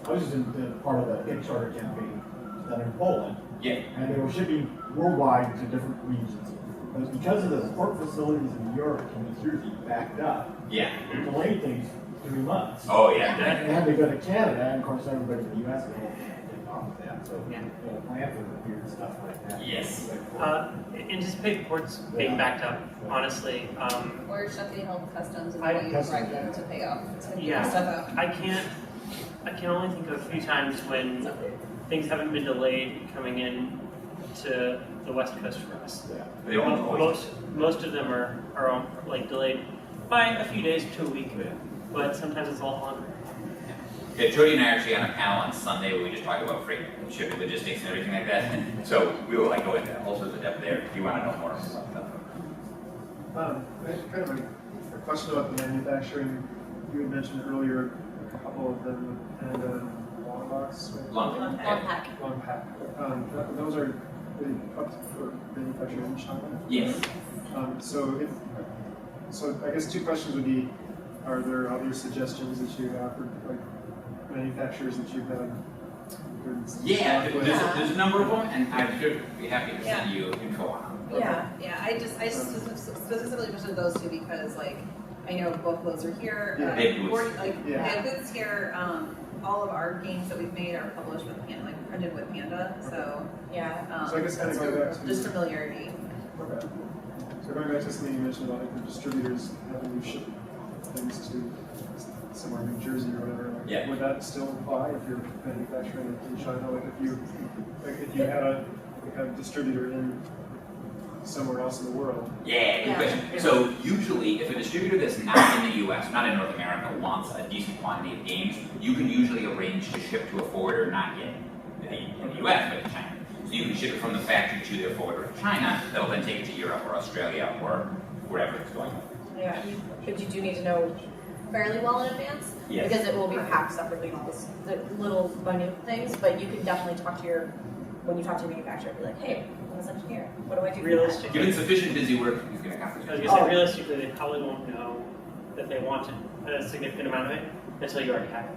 I was just in part of the Kickstarter campaign done in Poland. Yeah. And they were shipping worldwide to different regions. But because of the port facilities in New York and New Jersey backed up, yeah, it delayed things 3 months. Oh yeah. And they had to go to Canada, and of course everybody in the US didn't off with that. So plan for the weird stuff like that. Yes. Anticipate ports being backed up, honestly. Or shutting health customs and waiting for them to pay off. To Yeah. stuff out. I can only think of a few times when things haven't been delayed coming in to the West Coast for us. Yeah. Most of them are like delayed by a few days to a week, but sometimes it's a lot longer. Yeah, Jody and I are actually on a panel on Sunday where we just talk about freight, shipping, logistics, and everything like that. So we will go into all sorts of depth there if you want to know more about that. Kind of a question about the manufacturing. You had mentioned earlier a couple of them, and long box, right? Long pack. Long pack. Those are really up for manufactured in China. Yes. So I guess 2 questions would be: are there other suggestions that you have for like manufacturers that you've had? Yeah, there's a number of them, and I should be happy to send you info on them. Yeah. I just specifically mentioned those 2 because, like, I know both of those are here. They have booths. They have booths here. All of our games that we've made are published with Panda, like printed with Panda. So so I guess kind of going back to just familiarity. Okay. So going back to something you mentioned about like the distributors having to ship things to somewhere in New Jersey or whatever. Like, would that still apply if you're manufacturing it in China? Like if you had a distributor in somewhere else in the world? Yeah, good question. So usually, if a distributor that's not in the US, not in North America, wants a decent quantity of games, you can usually arrange to ship to a forwarder not in the US, but in China. So you can ship it from the factory to their forwarder in China, that'll then take it to Europe or Australia or wherever it's going. Yeah, but you do need to know fairly well in advance, because it will be packed separately, all this, the little minute things, but you can definitely talk to when you talk to your manufacturer, be like, hey, I'm an engineer, what do I do? Realistically, given sufficient busy work, you can accomplish it. I was going to say, realistically, they probably won't know that they want it a significant amount of it until you already have it.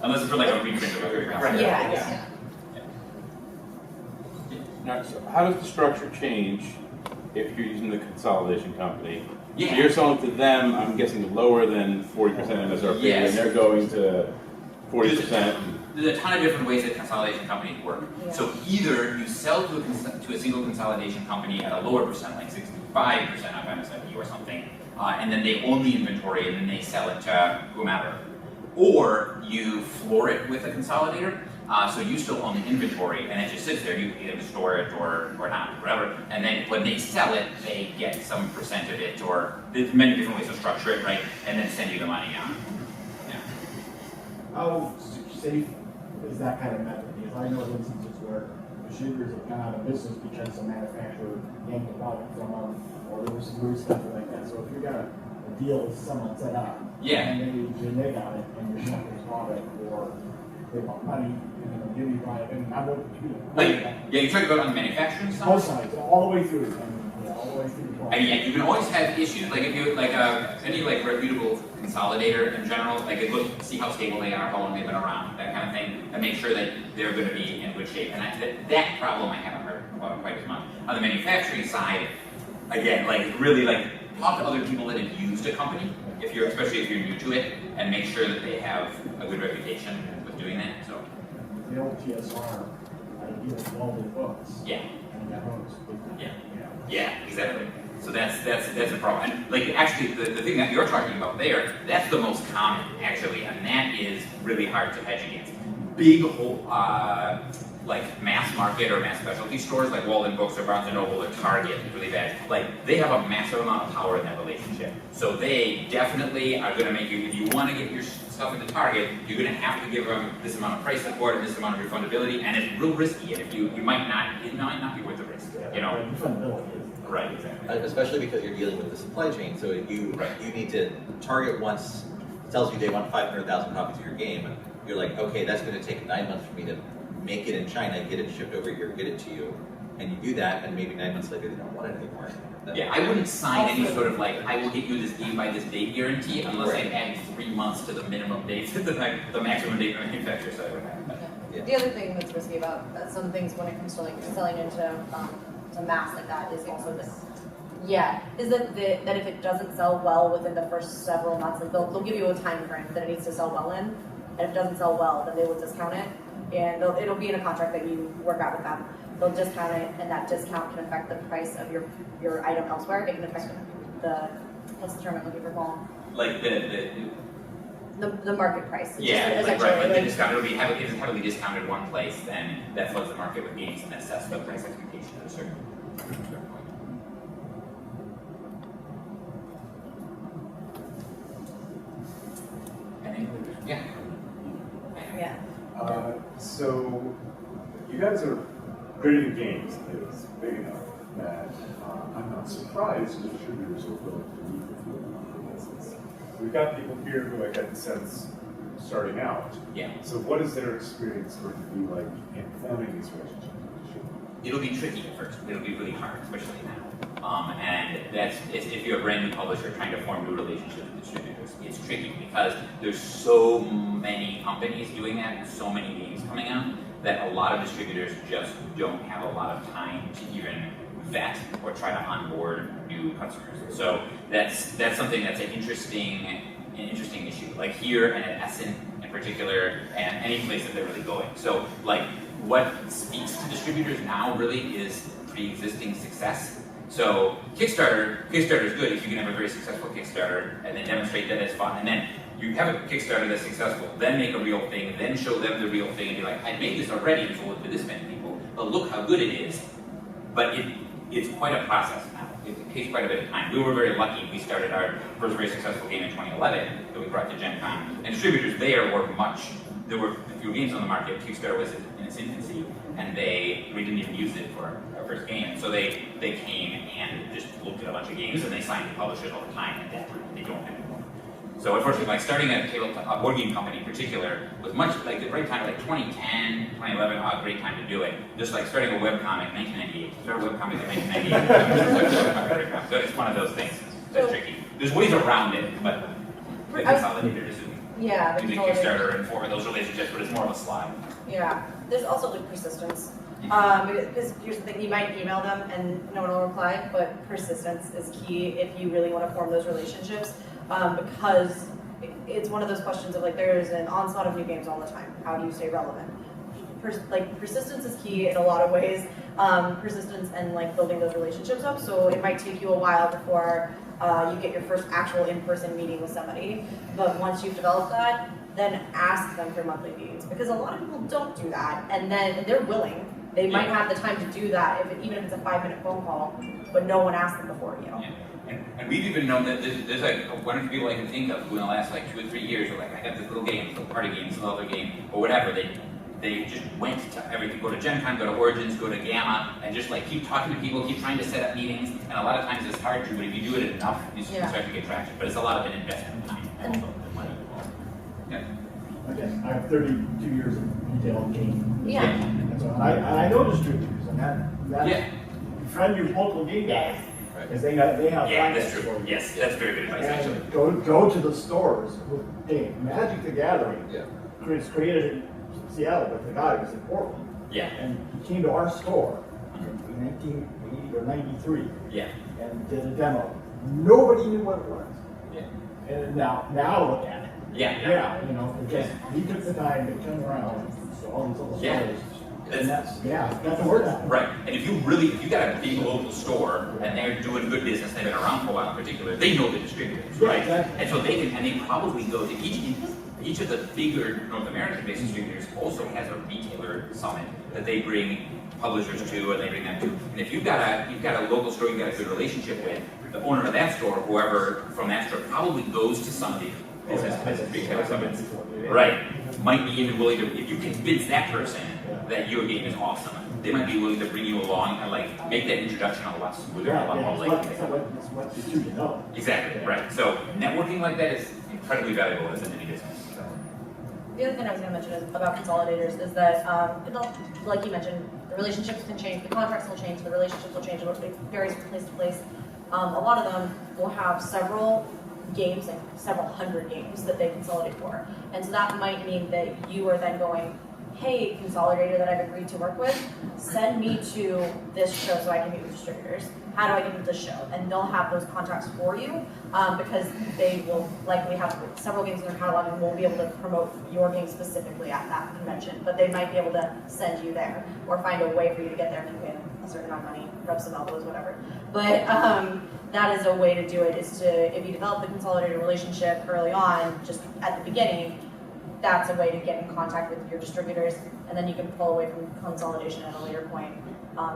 Unless it's for like a reprint of a very Right. Yeah. Now, so how does the structure change if you're using the consolidation company? Yeah. So you're selling to them, I'm guessing lower than 40% MSRP, Yes. and they're going to 40%. There's a ton of different ways that consolidation companies work. Yeah. So either you sell to a single consolidation company at a lower percent, like 65% of MSRP or something, and then they own the inventory and then they sell it to whomever. Or you floor it with a consolidator, so you still own the inventory and it just sits there. You either store it or not, whatever. And then when they sell it, they get some percent of it, or there's many different ways to structure it, right? And then send you the money out. Yeah. How safe is that kind of method? Because I know of instances where distributors have gone out of business because the manufacturer yanked the product from them, or there was some weird stuff like that. So if you've got a deal with someone set up, Yeah. and maybe they got it, and you're shipping this product, or they want money, give you product, and I won't, Yeah, you talk about on the manufacturing side? both sides, all the way through, all the way through the product. I mean, yeah, you can always have issues. Like if you any like reputable consolidator in general, like see how stable they are, how long they've been around, that kind of thing, and make sure that they're going to be in good shape. And that problem I haven't heard about quite as much. On the manufacturing side, again, like really like talk to other people that have used a company, especially if you're new to it, and make sure that they have a good reputation with doing that. So The old TSR, I deal with welded books. yeah. And that hose. Yeah, exactly. So that's a problem. And like actually the thing that you're talking about there, that's the most common actually, and that is really hard to hedge against. Big whole like mass market or mass specialty stores like Walden Books or Barnes & Noble or Target, really bad. Like they have a massive amount of power in that relationship. So they definitely are going to make you, if you want to get your stuff into Target, you're going to have to give them this amount of price support and this amount of refundability, and it's real risky. And if it might not be worth the risk. You know. Right. Exactly. Especially because you're dealing with the supply chain, so you need to Target once tells you they want 500,000 copies of your game. You're like, okay, that's going to take 9 months for me to make it in China, get it shipped over here, get it to you, and you do that, and maybe 9 months later they don't want it anymore. Yeah, I wouldn't sign any sort of like, I will get you this game by this date guarantee unless I add 3 months to the minimum date, the maximum date of manufacturer, so I would have. Yeah. The other thing that's risky about some things when it comes to like selling into to mass like that is also this. Yeah, is that if it doesn't sell well within the first several months, like they'll give you a time frame that it needs to sell well in, and if it doesn't sell well, then they will discount it, and it'll be in a contract that you work out with them. They'll discount it, and that discount can affect the price of your item elsewhere. It can affect what's the term I'm looking for, Paul? Like the market price. Yeah, like right, like the discount, if it's heavily discounted one place, then that floods the market with games and that sets the price expectation at a certain point. Yeah. Yeah. So you guys are creating games is big enough that I'm not surprised distributors are willing to meet with you on this. We've got people here who I get the sense starting out. Yeah. So what is their experience going to be like in forming these relationships with distributors? It'll be tricky at first. It'll be really hard, especially now. And if you're a brand new publisher trying to form new relationships with distributors, it's tricky because there's so many companies doing that and so many games coming out that a lot of distributors just don't have a lot of time to even vet or try to onboard new customers. So that's something that's an interesting issue. Like here and at Essen in particular, and any place that they're really going. So like what speaks to distributors now really is pre-existing success. So Kickstarter is good if you can have a very successful Kickstarter and then demonstrate that it's fun. And then you have a Kickstarter that's successful, then make a real thing, then show them the real thing and be like, I made this already and sold it to this many people, but look how good it is. But it's quite a process now. It takes quite a bit of time. We were very lucky. We started our first very successful game in 2011 that we brought to Gen Con. And distributors there there were a few games on the market. Kickstarter was in its infancy, and we didn't even use it for our first game. So they came and just looked at a bunch of games, and they signed the publishers all the time, and they don't anymore. So unfortunately, like starting a board game company in particular was much like the right time, like 2010, 2011, a great time to do it. Just like starting a webcomic in 1998. Start a webcomic in 1998. So it's one of those things that's tricky. There's ways around it, but The consolidator is Yeah, the doing consolidator. Kickstarter and forming those relationships, but it's more of a slide. Yeah, there's also like persistence. Because here's the thing, you might email them and no one will reply, but persistence is key if you really want to form those relationships. Because it's one of those questions of like, there's an onslaught of new games all the time. How do you stay relevant? Persistence is key in a lot of ways. Persistence and like building those relationships up. So it might take you a while before you get your first actual in-person meeting with somebody. But once you've developed that, then ask them for monthly meetings, because a lot of people don't do that, and then they're willing. They might have the time to do that, even if it's a 5-minute phone call, but no one asked them before you. Yeah. And we've even known that there's like one or two people I can think of who in the last like 2 or 3 years are like, I got this little game, little party game, some other game, or whatever. They just went to everything, go to Gen Con, go to Origins, go to Gamma, and just like keep talking to people, keep trying to set up meetings. And a lot of times it's hard to, but if you do it enough, you start to get traction. But it's a lot of an investment in time and also the money involved. Yeah. Again, I have 32 years of retail gaming. Yeah. And so I know distributors, and that friend your local game guys, because they have Yeah, that's true. Yes, that's very good advice actually. and go to the stores with hey, Magic the Gathering. Yeah. It's created in Seattle, but the guy was in Portland. Yeah. And he came to our store in 1980 or 93 Yeah. and did a demo. Nobody knew what it was. Yeah. And now look at it. Yeah. You know, because he took the time to turn around to all these little stores. And that's got the word out. Right. And if you got a big local store and they're doing good business, they've been around for a while in particular, they know the distributors, Yeah, right? exactly. And so they probably go to each of the bigger North American-based distributors also has a retailer summit that they bring publishers to, and they bring them to. And if you've got a local store you've got a good relationship with, the owner of that store, whoever from that store, probably goes to some of these business retailer summits. Right. Might be even willing to, if you convince that person that your game is awesome, they might be willing to bring you along and like make that introduction a lot smoother, a lot more likely. It's what you know. Exactly, right. So networking like that is incredibly valuable as in any business. So. The other thing I was going to mention is about consolidators is that, like you mentioned, the relationships can change, the contracts will change, the relationships will change, it varies from place to place. A lot of them will have several games, like several hundred games that they consolidate for. And so that might mean that you are then going, hey, consolidator that I've agreed to work with, send me to this show so I can meet with distributors. How do I get to this show? And they'll have those contacts for you because they will likely have several games in their catalog and won't be able to promote your game specifically at that convention, but they might be able to send you there or find a way for you to get there if you win a certain amount of money, rub some elbows, whatever. But that is a way to do it, is to, if you develop the consolidated relationship early on, just at the beginning, that's a way to get in contact with your distributors, and then you can pull away from consolidation at a later point.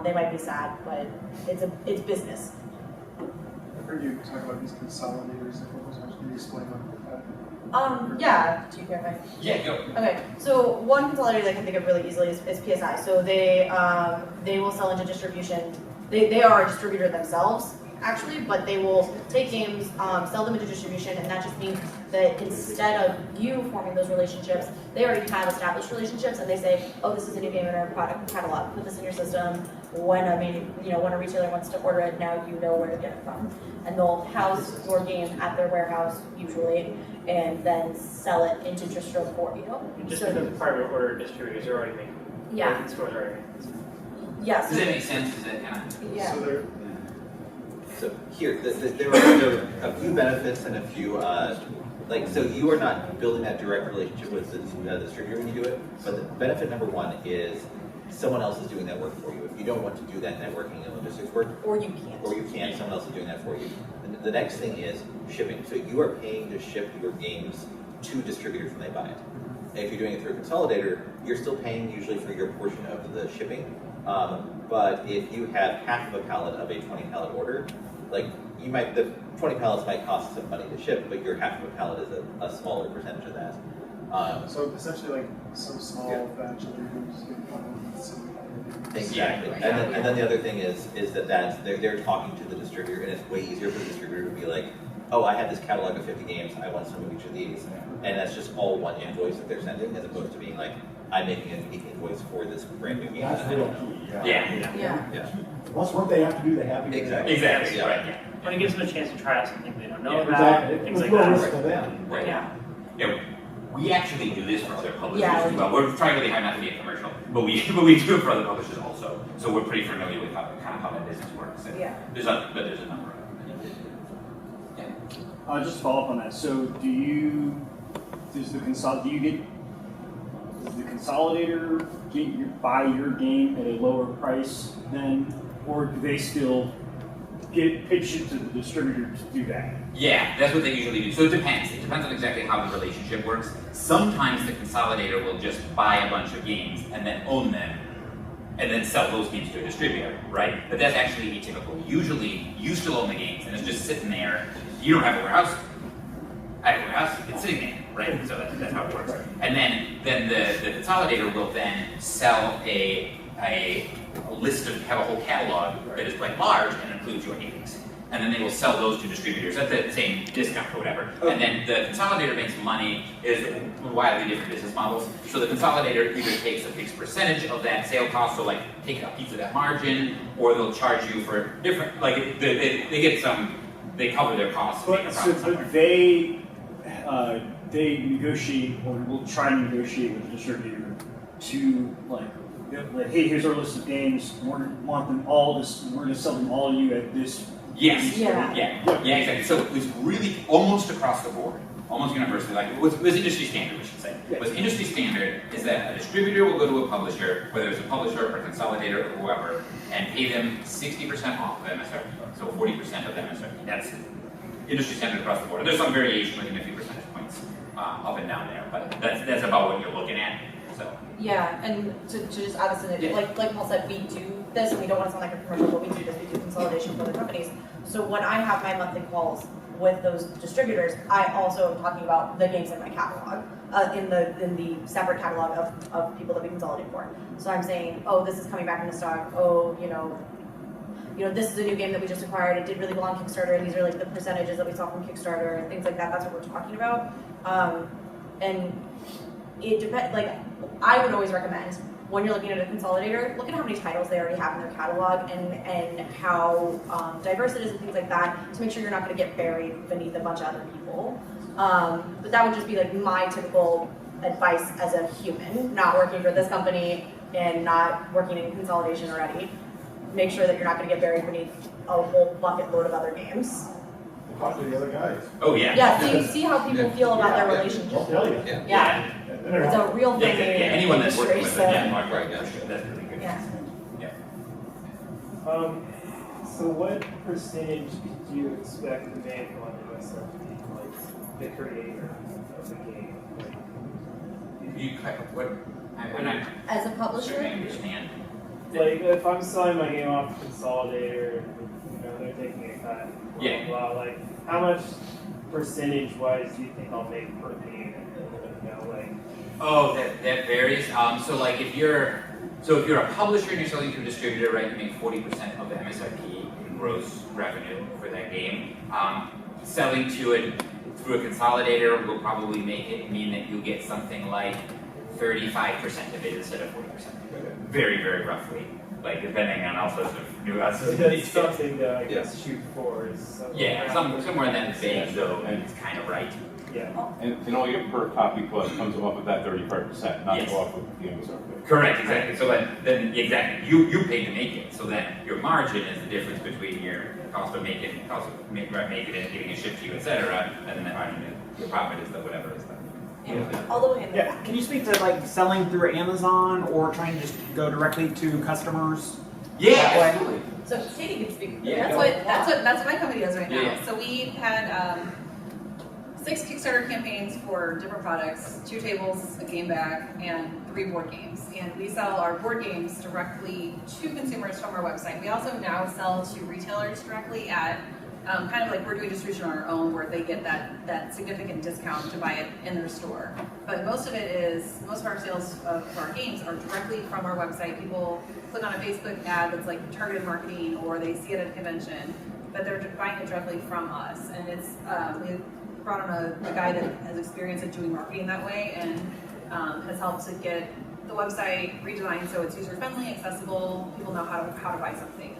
They might be sad, but it's business. I've heard you talk about these consolidators. Can you explain that? Yeah. Do you care if I? Yeah, go. Okay. So one consolidator that I can think of really easily is PSI. So they will sell into distribution. They are a distributor themselves, actually, but they will take games, sell them into distribution, and that just means that instead of you forming those relationships, they already have established relationships, and they say, oh, this is a new game in our product catalog, put this in your system. When a retailer wants to order it, now you know where to get it from. And they'll house your game at their warehouse, usually, and then sell it into distro for you. Just because private order distributors are already making. Yeah. Stores are already making. Yes. Does that make sense? Is that kind of? Yeah. So here, there are a few benefits and a few, so you are not building that direct relationship with the distributor when you do it, but the benefit number one is someone else is doing that work for you. If you don't want to do that networking and logistics work, or you can't, someone else is doing that for you. And the next thing is shipping. So you are paying to ship your games to distributors when they buy it. And if you're doing it through a consolidator, you're still paying usually for your portion of the shipping. But if you have half of a pallet of a 20 pallet order, like the 20 pallets might cost some money to ship, but your half of a pallet is a smaller percentage of that. So essentially, like some small batch of reviews get bundled with some. Exactly. And then the other thing is that they're talking to the distributor, and it's way easier for the distributor to be like, oh, I have this catalog of 50 games, I want some of each of these, and that's just all one invoice that they're sending, as opposed to being like, I'm making a unique invoice for this brand new game. That's real key. Yeah. Plus, what they have to do, they have to do. Exactly. Right. When it gives them a chance to try out something they don't know Yeah, about, exactly. things like It's no that. risk to them. Right. Yeah. Yeah, we actually do this for other publishers Yeah, as well. We're trying really hard not to be a commercial, but we do it for other publishers also. So we're pretty familiar with how that business works. And Yeah. there's a number of them. Yeah. Just to follow up on that. So does the consolidator buy your game at a lower price then, or do they still pitch it to the distributor to do that? Yeah, that's what they usually do. So it depends. It depends on exactly how the relationship works. Sometimes the consolidator will just buy a bunch of games and then own them, and then sell those games to a distributor, right? But that's actually atypical. Usually, you still own the games, and it's just sitting there. You don't have a warehouse. I have a warehouse. It's sitting there, right? So that's how it works. And then the consolidator will then sell a list of, have a whole catalog that is quite large and includes your games. And then they will sell those to distributors at the same discount or whatever. And then the consolidator makes money is wildly different business models. So the consolidator either takes a fixed percentage of that sale cost, so like take a piece of that margin, or they'll charge you for different, like they get some, they cover their costs. But they negotiate, or will try and negotiate with the distributor to like, hey, here's our list of games. We want them all. We're going to sell them all to you at this. Yes. Yeah. Yeah, exactly. So it's really almost across the board, almost universally. Like was industry standard, we should say. What's industry standard is that a distributor will go to a publisher, whether it's a publisher or a consolidator or whoever, and pay them 60% off of MSRP, so 40% of the MSRP. That's industry standard across the board. And there's some variation within a few percentage points up and down there, but that's about what you're looking at. So. Yeah, and to just add this in, like Paul said, we do this, and we don't want to sound like a commercial, but we do this. We do consolidation for other companies. So when I have my monthly calls with those distributors, I also am talking about the games in my catalog, in the separate catalog of people that we consolidate for. So I'm saying, oh, this is coming back into stock. Oh, you know, this is a new game that we just acquired. It did really well on Kickstarter, and these are like the percentages that we saw from Kickstarter and things like that. That's what we're talking about. And it depends. Like, I would always recommend when you're looking at a consolidator, look at how many titles they already have in their catalog and how diverse it is and things like that to make sure you're not going to get buried beneath a bunch of other people. But that would just be like my typical advice as a human, not working for this company and not working in consolidation already. Make sure that you're not going to get buried beneath a whole bucket load of other games. Talk to the other guys. Oh yeah. Yeah, see how people feel about their relationship. I'll tell you. Yeah. It's a real thing. Anyone that's working with them. them, right, that's really good. Yeah. So what percentage do you expect to make on the MSRP, like the creator of the game? I'm not As a publisher? sure I understand. Like if I'm selling my game off to Consolidator, they're taking a cut. Yeah. Blah, blah, like how much percentage-wise do you think I'll make per game? Oh, that varies. So like if you're a publisher and you're selling to a distributor, right, you make 40% of the MSRP in gross revenue for that game. Selling to it through a consolidator will probably make it mean that you get something like 35% of it instead of 40%. Very, very roughly. Like depending on all sorts of nuances. That's something that I guess shoot for is somewhere in that range though, and it's kind of right. Yeah. And all your per copy cost comes off of that 35%, not off of the MSRP. Correct, exactly. So then exactly, you pay to make it. So then your margin is the difference between your cost of making it, and getting it shipped to you, etc. And then the margin, your profit is the whatever is the. All the way in the Yeah. Can you speak to like selling through Amazon or trying to just go directly to customers? Yeah, that way? absolutely. So Katie can speak. Yeah, That's what my company does right now. Yeah. So we had 6 Kickstarter campaigns for different products, 2 tables, a game bag, and 3 board games. And we sell our board games directly to consumers from our website. We also now sell to retailers directly at kind of like we're doing distribution on our own, where they get that significant discount to buy it in their store. But most of our sales of our games are directly from our website. People click on a Facebook ad that's like targeted marketing, or they see it at a convention, but they're buying it directly from us. And it's we brought on a guy that has experience at doing marketing that way, and has helped to get the website redesigned so it's user friendly, accessible. People know how to buy something.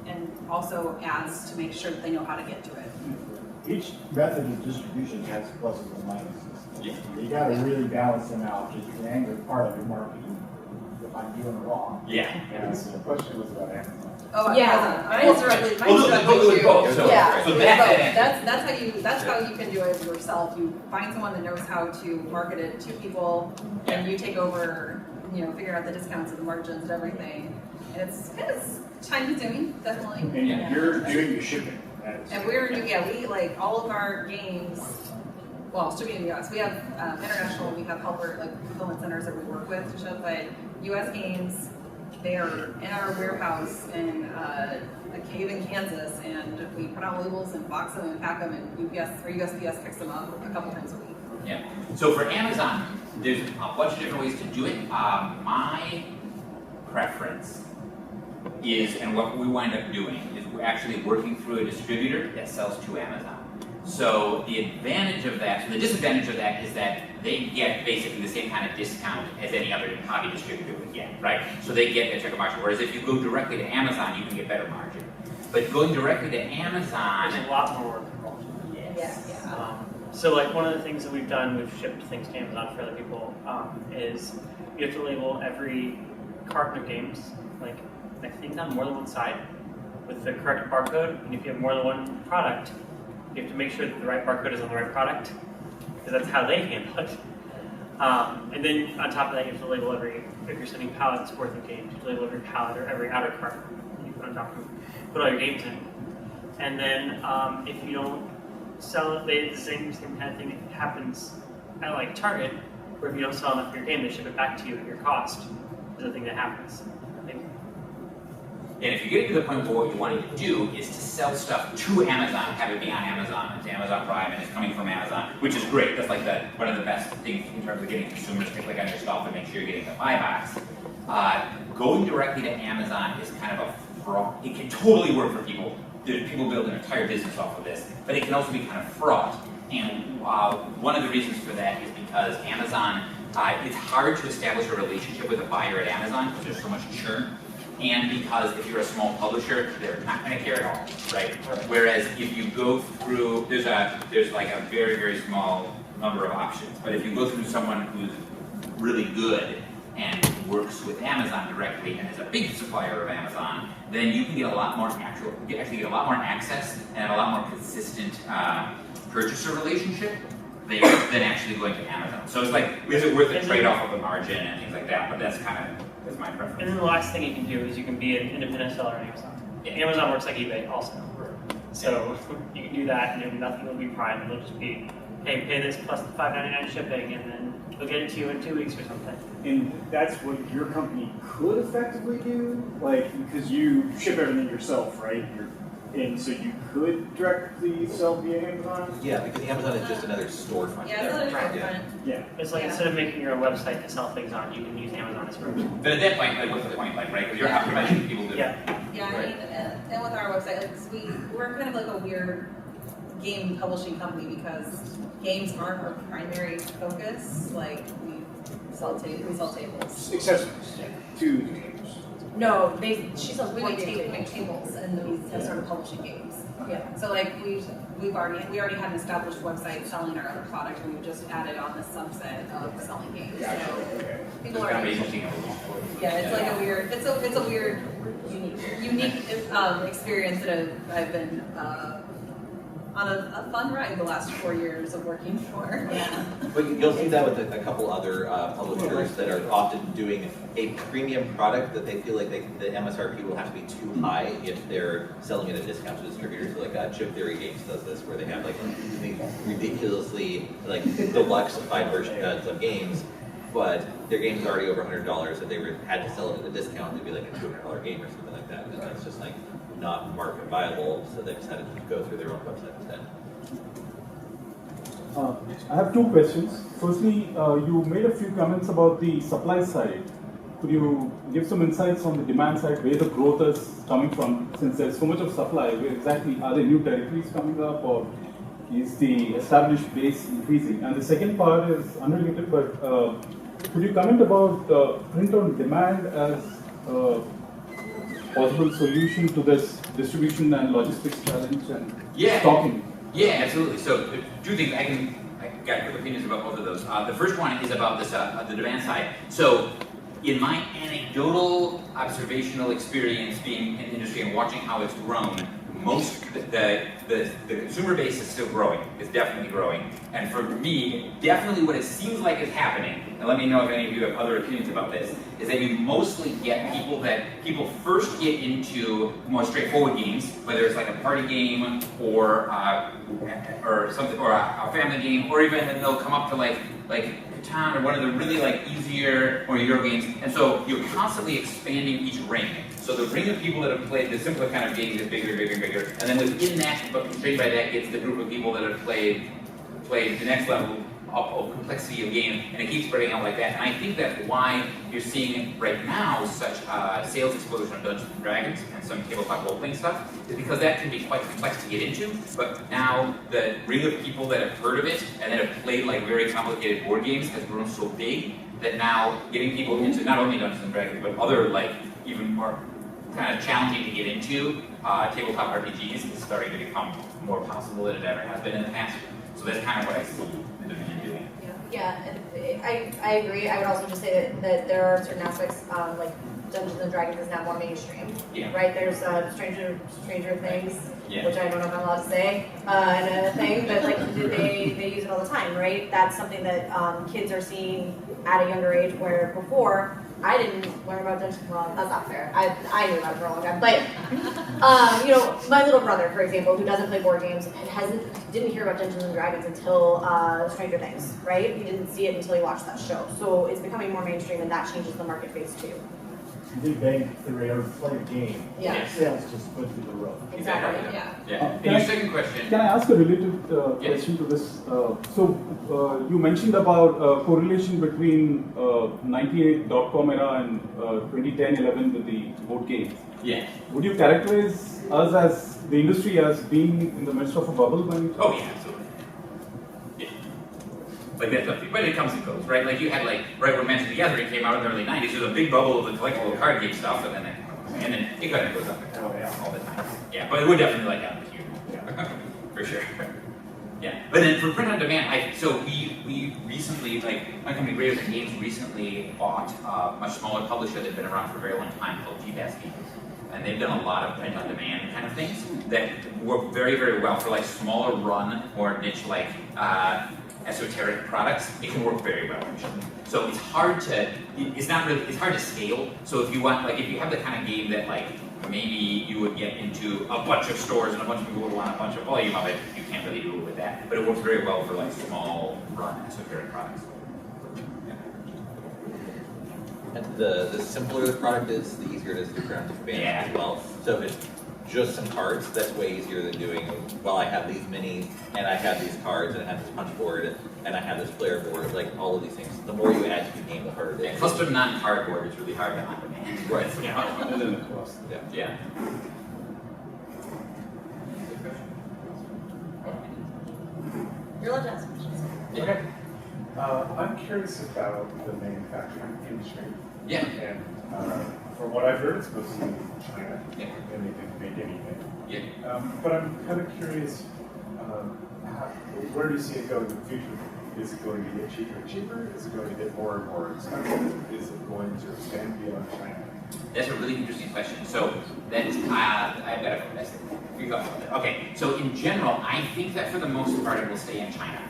and also ads to make sure that they know how to get to it. Each method of distribution has pluses and minuses. Yeah. You gotta really balance them out, because the anger part of your marketing, if I'm doing it wrong. Yeah. And the question was about Amazon. Oh, Yeah. mine's directly, Well, mine's no, directly with too. both, so- Yeah. so Yeah, that- that's how you can do it yourself. You find someone that knows how to market it to people, and you take over, figure out the discounts and the margins and everything. And it's kind of time consuming, definitely. And you're doing your shipping. And we like all of our games, well, shipping in the US. We have international, we have fulfillment centers that we work with to ship, but US games, they are in our warehouse in a cave in Kansas, and we put out labels and box them and pack them, and USPS picks them up a couple times a week. Yeah. So for Amazon, there's a bunch of different ways to do it. My preference is, and what we wind up doing, is we're actually working through a distributor that sells to Amazon. So the advantage of that, so the disadvantage of that is that they get basically the same kind of discount as any other hobby distributor would get, right? So they get a check of margin, whereas if you go directly to Amazon, you can get better margin. But going directly to Amazon, There's a lot more work involved. yes. So like one of the things that we've done, we've shipped things to Amazon for other people, is you have to label every carton of games, like I think on more than one side, with the correct barcode. And if you have more than one product, you have to make sure that the right barcode is on the right product, because that's how they handle it. And then on top of that, you have to label if you're sending pallets worth of games, you have to label every pallet or every outer carton you put on top of, put all your games in. And then if you don't sell it, the same kind of thing happens at like Target, where if you don't sell enough of your game, they ship it back to you at your cost. Is the thing that happens. And if you get to the point where what you want to do is to sell stuff to Amazon, have it be on Amazon, it's Amazon Prime, and it's coming from Amazon, which is great. That's like one of the best things in terms of getting consumers to click on your stuff and make sure you're getting the buy box. Going directly to Amazon is kind of a fraud. It can totally work for people. People build an entire business off of this, but it can also be kind of fraught. And one of the reasons for that is because Amazon, it's hard to establish a relationship with a buyer at Amazon because there's so much churn. And because if you're a small publisher, they're not going to care at all, right? Whereas if you go through, there's like a very, very small number of options. But if you go through someone who's really good and works with Amazon directly and is a big supplier of Amazon, then you can get a lot more get a lot more access and a lot more consistent purchaser relationship than actually going to Amazon. So it's like, is it worth the trade-off of the margin and things like that? But that's my preference. And then the last thing you can do is you can be an independent seller on Amazon. Yeah. Amazon works like eBay also. So you can do that, and nothing will be Prime. It'll just be, hey, pay this plus the $5.99 shipping, and then they'll get it to you in 2 weeks or something. And that's what your company could effectively do, like, because you ship everything yourself, right? And so you could directly sell via Amazon? Yeah, because Amazon is just another storefront. Yeah, it's another storefront. Yeah. It's like instead of making your own website to sell things on, you can use Amazon as well. But at that point, like, what's the point, like, right? Because you're optimizing people do. Yeah. Yeah, I mean, and with our website, like, we're kind of like a weird game publishing company because games aren't our primary focus. Like we sell tables. Accessories to the games. No, she sells We board make games. tables and we have started publishing games. Yeah. So like we already had an established website selling our other product, and we just added on this subset of selling games. So people are yeah, it's like a weird, it's a weird, unique experience that I've been on a fun ride the last 4 years of working for. Yeah. But you'll see that with a couple other publishers that are often doing a premium product that they feel like the MSRP will have to be too high if they're selling at a discount to distributors. So like Chip Theory Games does this, where they have like these ridiculously like deluxe-ified versions of games, but their game's already over $100. If they had to sell it at a discount, it'd be like a $200 game or something like that. And that's just like not market viable, so they decided to go through their own website instead. I have two questions. Firstly, you made a few comments about the supply side. Could you give some insights on the demand side, where the growth is coming from? Since there's so much of supply, where exactly are there new territories coming up, or is the established base increasing? And the second part is unrelated, but could you comment about print on demand as possible solution to this distribution and logistics challenge and Yeah. stocking? Yeah, absolutely. So two things. I got quick opinions about both of those. The first one is about this the demand side. So in my anecdotal observational experience being in the industry and watching how it's grown, most the consumer base is still growing. It's definitely growing. And for me, definitely what it seems like is happening, and let me know if any of you have other opinions about this, is that you mostly get people first get into more straightforward games, whether it's like a party game or something, or a family game, or even then they'll come up to like Catan or one of the really like easier or Euro games, and so you're constantly expanding each ring. So the ring of people that have played the simpler kind of games is bigger, bigger, bigger, and then within that, but constrained by that, gets the group of people that have played the next level of complexity of game, and it keeps spreading out like that. And I think that's why you're seeing right now such a sales explosion of Dungeons and Dragons and some tabletop role-playing stuff, is because that can be quite complex to get into. But now the ring of people that have heard of it and that have played like very complicated board games has grown so big that now getting people into not only Dungeons and Dragons but other like even more kind of challenging to get into tabletop RPGs is starting to become more possible than it ever has been in the past. So that's kind of what I see the demand doing. Yeah, I agree. I would also just say that there are certain aspects, like Dungeons and Dragons is now more mainstream. Yeah. Right? There's Stranger Things, Yeah. which I don't know if I'm allowed to say, and a thing, but like they use it all the time, right? That's something that kids are seeing at a younger age, where before I didn't learn about Dungeons. Well, that's not fair. I knew about it for a long time, but my little brother, for example, who doesn't play board games, didn't hear about Dungeons and Dragons until Stranger Things, right? He didn't see it until he watched that show. So it's becoming more mainstream, and that changes the market base too. Big Bang Theory, or play a game. Yeah. Sales just put through the roof. Exactly. Yeah. And your second question. Can I ask a related question to this? You mentioned about correlation between 98.com era and 2010-11 with the board games. Yeah. Would you characterize us as the industry as being in the midst of a bubble? Oh yeah, absolutely. Yeah. Like that's something, but it comes and goes, right? Like you had like right when Magic the Gathering came out in the early '90s, there was a big bubble of the collectible card game stuff, and then it kind of goes up and down all the time. Yeah, but it would definitely like happen here. Yeah. For sure. Yeah, but then for print on demand, we recently, like my company Greater Than Games recently bought a much smaller publisher that had been around for a very long time called GBAS Games. And they've done a lot of print on demand kind of things that work very, very well for like smaller run or niche like esoteric products. It can work very well. So it's hard to scale. So if you have the kind of game that like maybe you would get into a bunch of stores and a bunch of people would want a bunch of volume of it, you can't really do it with that. But it works very well for like small run esoteric products. And the simpler the product is, the easier it is to ground expand as well. So if it's just some cards, that's way easier than doing, well, I have these minis, and I have these cards, and I have this punch board, and I have this player board, like all of these things. The more you add to the game, the harder it is. Yeah, custom non-cardboard is really hard to on-demand. Right. Yeah. And then the cost. Yeah. You're allowed to ask questions. Okay. I'm curious about the manufacturing industry. Yeah. And from what I've heard, it's mostly China, Yeah. and they can make anything. Yeah. But I'm kind of curious, where do you see it going in the future? Is it going to get cheaper and cheaper? Is it going to get more and more expensive? Is it going to expand beyond China? That's a really interesting question. So that is, I've got a few thoughts about that. Okay, so in general, I think that for the most part it will stay in China.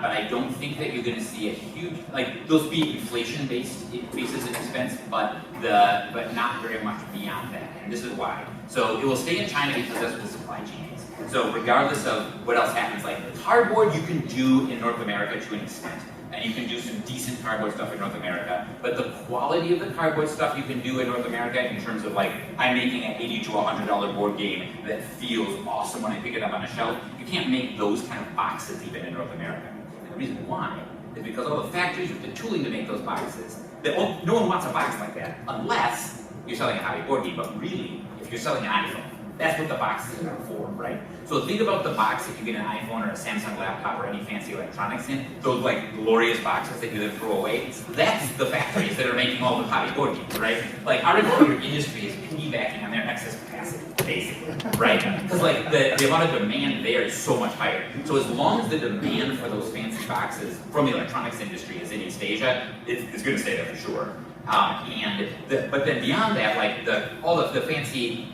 But I don't think that you're going to see a huge, like, there'll be inflation-based increases in expense, but not very much beyond that. And this is why. So it will stay in China because that's what the supply chain is. So regardless of what else happens, like cardboard you can do in North America to an extent. And you can do some decent cardboard stuff in North America. But the quality of the cardboard stuff you can do in North America in terms of like, I'm making an $80 to $100 board game that feels awesome when I pick it up on a shelf, you can't make those kind of boxes even in North America. And the reason why is because all the factories with the tooling to make those boxes, no one wants a box like that unless you're selling a hobby board game. But really, if you're selling an iPhone, That's what the boxes are for, right? So think about the box if you get an iPhone or a Samsung laptop or any fancy electronics in, those like glorious boxes that you then throw away. That's the factories that are making all the hobby board games, right? Like our entire industry is piggybacking on their excess capacity, basically, right? Because like the amount of demand there is so much higher. So as long as the demand for those fancy boxes from the electronics industry is in East Asia, it's going to stay there for sure. But then beyond that, like all of the fancy,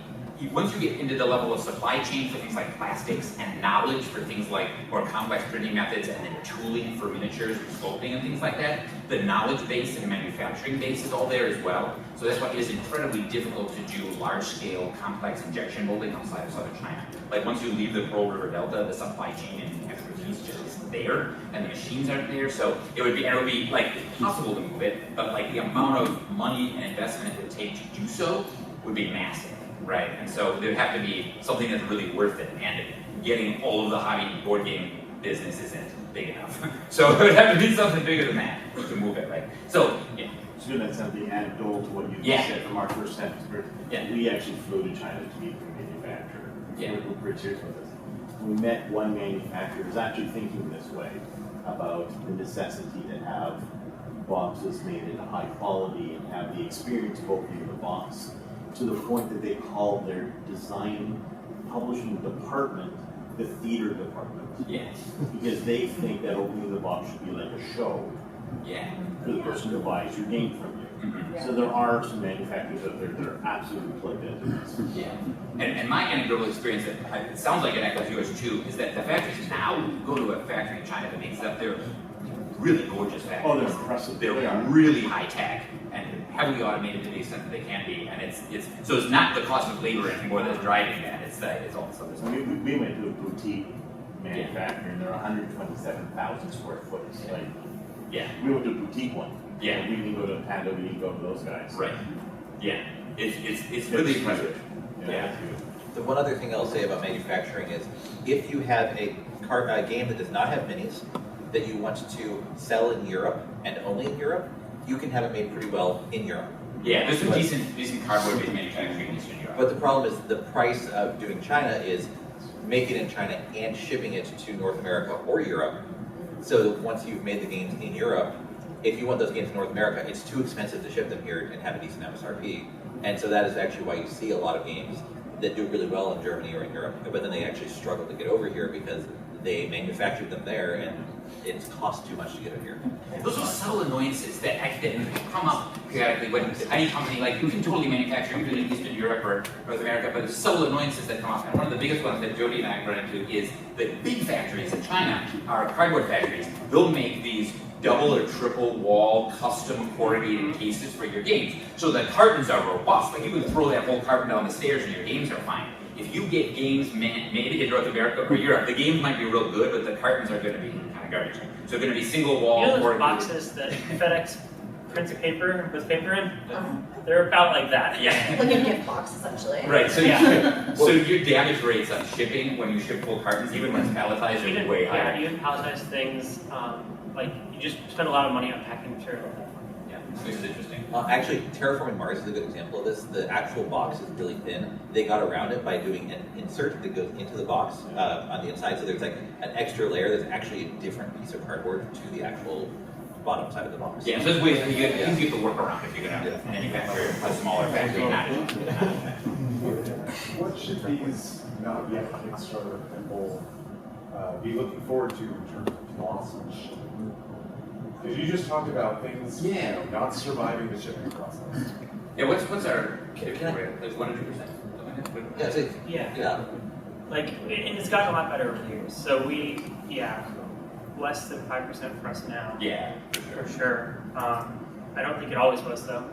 once you get into the level of supply chain for things like plastics and knowledge for things like more complex printing methods and then tooling for miniatures and sculpting and things like that, the knowledge base and manufacturing base is all there as well. So that's why it is incredibly difficult to do large-scale, complex injection molding outside of southern China. Like once you leave the Pearl River Delta, the supply chain and expertise just isn't there, and the machines aren't there. So it would be like possible to move it, but like the amount of money and investment it would take to do so would be massive. Right, and so there'd have to be something that's really worth it, and getting all of the hobby board game business isn't big enough. So it would have to be something bigger than that to move it, right? So, yeah. So that's something anecdotal to what you just said from our first sentence. We actually flew to China to meet the manufacturer. We're pretty serious with this. We met one manufacturer who's actually thinking this way about the necessity to have boxes made in high quality and have the experience of opening the box, to the point that they call their design publishing department the theater department. Yes. Because they think that opening the box should be like a show. Yeah. For the person who buys your game from you. Mm-hmm. So there are some manufacturers out there that are absolutely plugged into this. Yeah. And my anecdotal experience, that it sounds like it echoes yours too, is that the factories now, go to a factory in China that makes stuff, they're really gorgeous factories. Oh, they're impressive. They're really high tech and heavily automated to the extent that they can be, and it's not the cost of labor anymore that's driving that. It's also this. We went to a boutique manufacturer, and they're 127,000 square foot. Like, we went to a boutique one. Yeah, we didn't go to Panda. We didn't go to those guys. Right. Yeah, it's really impressive. Yeah. The one other thing I'll say about manufacturing is, if you have a game that does not have minis that you want to sell in Europe and only in Europe, you can have it made pretty well in Europe. Yeah, there's some decent cardboard-based manufacturing in Eastern Europe. But the problem is the price of doing China is making it in China and shipping it to North America or Europe. So once you've made the games in Europe, if you want those games in North America, it's too expensive to ship them here and have a decent MSRP. And so that is actually why you see a lot of games that do really well in Germany or in Europe, but then they actually struggle to get over here because they manufactured them there and it costs too much to get it here. Those are subtle annoyances that come up periodically when any company, like you can totally manufacture even in Eastern Europe or North America, but there's subtle annoyances that come up. And one of the biggest ones that Jody and I run into is that big factories in China are cardboard factories. They'll make these double or triple wall custom corrugated cases for your games. So the cartons are robust. Like you can throw that whole carton down the stairs and your games are fine. If you get games made in North America or Europe, the games might be real good, but the cartons are going to be kind of garbage. So they're going to be single wall. You know those boxes that FedEx prints a paper with paper in? They're about like that. Yeah. Like a gift box, essentially. Right. So so your damage rates on shipping when you ship full cartons, even when it's palletized, are way higher. Yeah, even palletized things, like you just spend a lot of money on packing material. Yeah, which is interesting. Actually, Terraforming Mars is a good example of this. The actual box is really thin. They got around it by doing an insert that goes into the box on the inside. So there's like an extra layer that's actually a different piece of cardboard to the actual bottom side of the box. Yeah, so there's ways you can get the work around if you're going to manufacture a smaller factory. What should these not yet Kickstarter people be looking forward to in terms of loss and shipping? Because you just talked about things, not surviving the shipping process. Yeah, what's our shipping rate? Like 1 or 2%? Yeah. Like, and it's gotten a lot better over the years. So less than 5% for us now. Yeah, for sure. I don't think it always was though.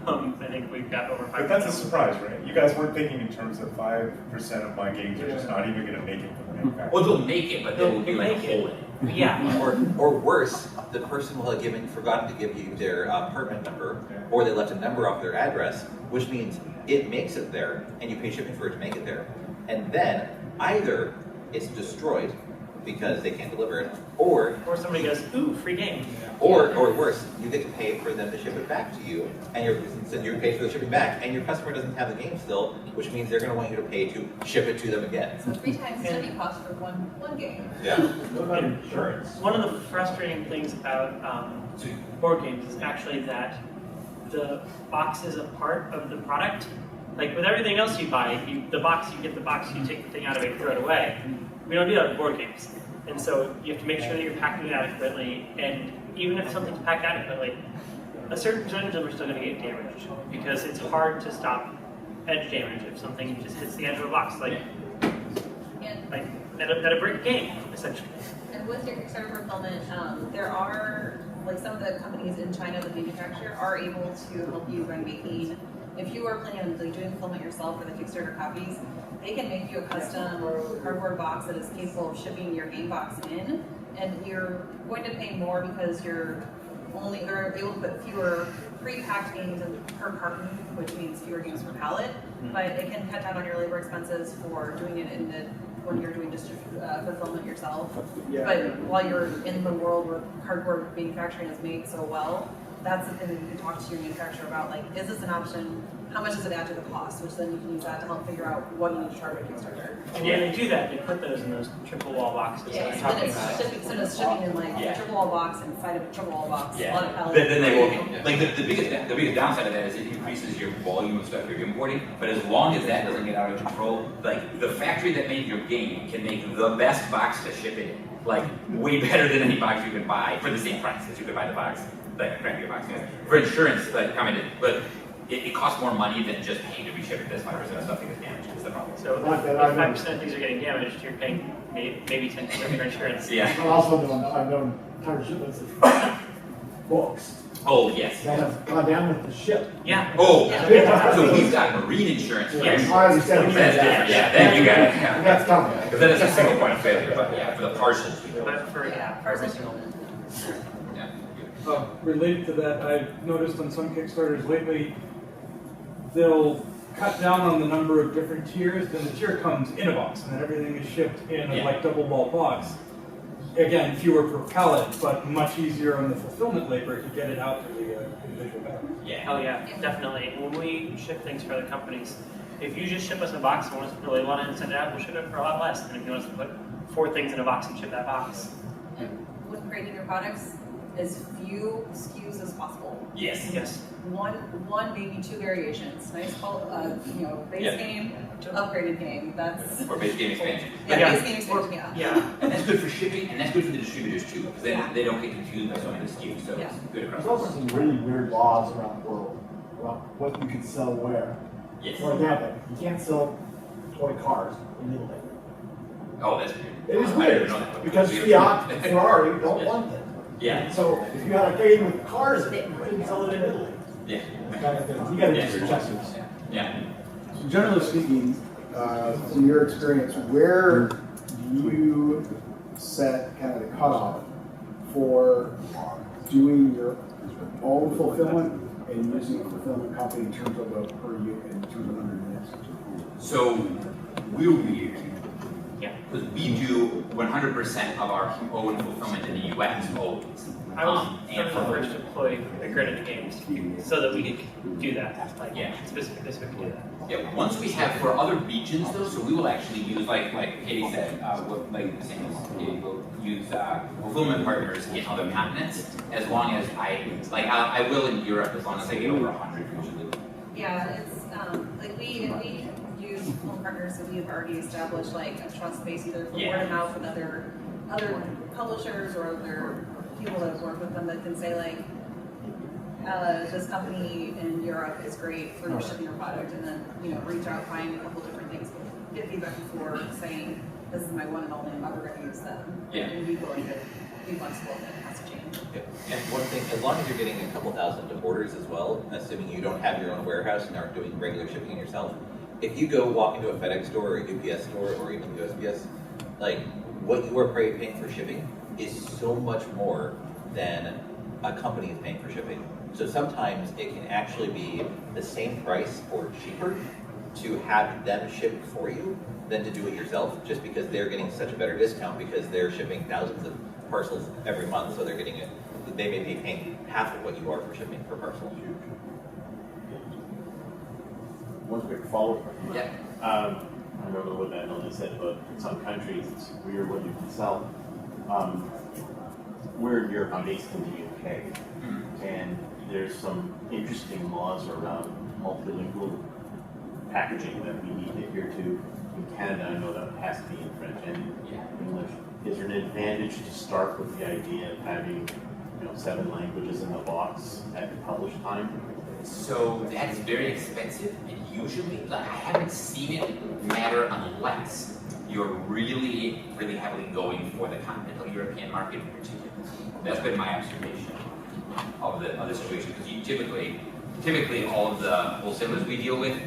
I think we've got over 5%. But that's a surprise, right? You guys weren't thinking in terms of 5% of my games are just not even going to make it from the manufacturer. Well, they'll make it, but they'll be like a hole in it. Yeah. Or worse, the person will have forgotten to give you their apartment number, or they left a number off their address, which means it makes it there, and you pay shipping for it to make it there. And then either it's destroyed because they can't deliver it, or somebody goes, ooh, free game. Or worse, you get to pay for them to ship it back to you, and you're paid for the shipping back, and your customer doesn't have the game still, which means they're going to want you to pay to ship it to them again. So 3 times shipping cost for one game. Yeah. What about insurance? One of the frustrating things about board games is actually that the box is a part of the product. Like with everything else you buy, you get the box, you take the thing out of it, throw it away. We don't do that with board games. And so you have to make sure that you're packing it adequately, and even if something's packed adequately, a certain percentage of them are still going to get damaged, because it's hard to stop edge damage if something just hits the edge of a box, like at a brick game, essentially. And with your Kickstarter fulfillment, there are, like some of the companies in China that manufacture are able to help you by making, if you are planning on doing fulfillment yourself for the Kickstarter copies, they can make you a custom cardboard box that is capable of shipping your game box in, and you're going to pay more because they're able to put fewer pre-packed games per carton, which means fewer games per pallet, but it can cut down on your labor expenses for doing it when you're doing fulfillment yourself. Yeah. But while you're in the world where cardboard manufacturing is made so well, that's the thing that you can talk to your manufacturer about, like, is this an option? How much does it add to the cost? Which then you can use that to help figure out what you need to charge at Kickstarter. And when they do that, they put those in those triple wall boxes that I'm So talking then about. it's shipping in like a triple wall box inside of a triple wall box. A lot of pallets. Then they will be. Like the biggest downside of that is it increases your volume of stuff you're importing. But as long as that doesn't get out of control, like the factory that made your game can make the best box to ship it in, like way better than any box you can buy for the same price as you could buy the box, like a crappier box. For insurance, like but it costs more money than just paying to be shipped this 5% of stuff that gets damaged. Is the problem. So if 5% of things are getting damaged, you're paying maybe 10% for insurance. Yeah. I've known entire shipments of books. Oh, yes. That have gone down with the ship. Yeah. Oh, so we've got marine insurance. Yes. I understand. That's different. Yeah, then you got it. Yeah. That's coming. Because then it's a single point of failure. But yeah, for the parcels. But for parcels. Related to that, I've noticed on some Kickstarters lately, they'll cut down on the number of different tiers, then the tier comes in a box, and then everything is shipped in a like double wall box. Again, fewer per pallet, but much easier on the fulfillment labor to get it out to the individual pallet. Yeah, hell yeah, definitely. When we ship things for other companies, if you just ship us a box and want us to put a label on it and send it out, we'll ship it for a lot less than if you want us to put 4 things in a box and ship that box. And with creating your products, as few SKUs as possible. Yes. Yes. One, maybe 2 variations. Nice, base game, upgraded game. That's or base game expansion. Yeah, base game expansion. Yeah. And that's good for shipping, and that's good for the distributors too, because then they don't get confused by so many SKUs. So it's good across. There's also some really weird laws around the world about what you can sell where. Yes. For example, you can't sell toy cars in Italy. Oh, that's weird. It is I weird didn't know that. because Fiat and Ferrari don't want it. Yeah. So if you had a game with cars in it, you couldn't sell it in Italy. Yeah. Kind of thing. You got to do some checks. Yeah. So generally speaking, from your experience, where do you set kind of the cutoff for doing your own fulfillment and using a fulfillment company in terms of a per unit, in terms of number of units? So we're weird. Yeah. Because we do 100% of our own fulfillment in the U.S. always. I was the first employee at Great Games, so that we could do that. Like, specifically so we could do that. Yeah. Once we have for other regions though, so we will actually use like Katie said, like the same as Katie will use fulfillment partners in other continents, as long as I will in Europe as long as I get over 100 usually. Yeah, it's like we use fulfillment partners that we have already established like a trust base either for word of mouth with other publishers or other people that have worked with them that can say like this company in Europe is great for shipping your product, and then reach out, find a couple different things, get feedback before saying this is my one and only, I'm never going to use them. Yeah. And be willing to be flexible if it has to change. And one thing, as long as you're getting a couple thousand of orders as well, assuming you don't have your own warehouse and aren't doing regular shipping yourself, if you go walk into a FedEx store or a UPS store or even USPS, like what you are paying for shipping is so much more than a company is paying for shipping. So sometimes it can actually be the same price or cheaper to have them ship for you than to do it yourself, just because they're getting such a better discount because they're shipping thousands of parcels every month, so they're getting it. They may be paying half of what you are for shipping per parcel. One quick follow-up. Yeah. I remember what Madeline said about in some countries it's weird what you can sell. We're in Europe, I'm based in the UK, and there's some interesting laws around multilingual packaging that we need to adhere to. In Canada, I know that it has to be in French and English. Is there an advantage to start with the idea of having 7 languages in the box at the publish time? So that's very expensive, and usually, I haven't seen it matter unless you're really, really heavily going for the continental European market in particular. That's been my observation of the situation, because you typically all of the wholesalers we deal with,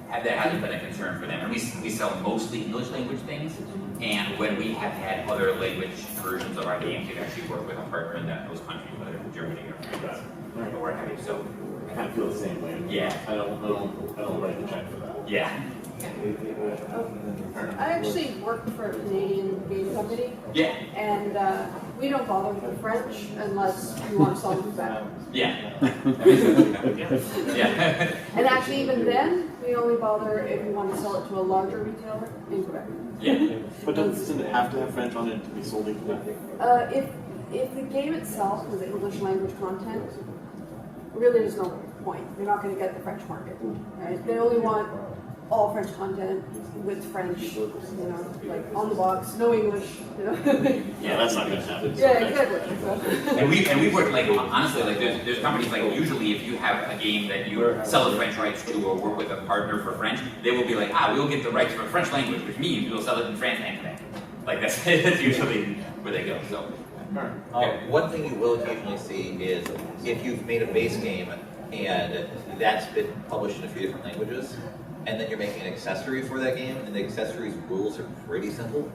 that hasn't been a concern for them. And we sell mostly English language things, and when we have had other language versions of our games, we've actually worked with a partner in those countries, whether it's Germany or France, or what have you. So I kind of feel the same way. Yeah. I don't write the check for that. Yeah. I actually work for a Canadian game company. Yeah. And we don't bother with French unless you want to sell them back. Yeah. Yeah. And actually, even then, we only bother if we want to sell it to a larger retailer in Quebec. Yeah. But doesn't it have to have French on it to be sold in Quebec? If the game itself has English language content, really there's no point. You're not going to get the French market, right? They only want all French content with French, like on the box, no English. Yeah, that's not going to happen. Yeah, exactly. And we work honestly there's companies usually if you have a game that you sell the French rights to or work with a partner for French, they will be like, we will get the rights for French language, which means we will sell it in France and Quebec. That's usually where they go. So. One thing you will occasionally see is if you've made a base game and that's been published in a few different languages, and then you're making an accessory for that game, and the accessory's rules are pretty simple,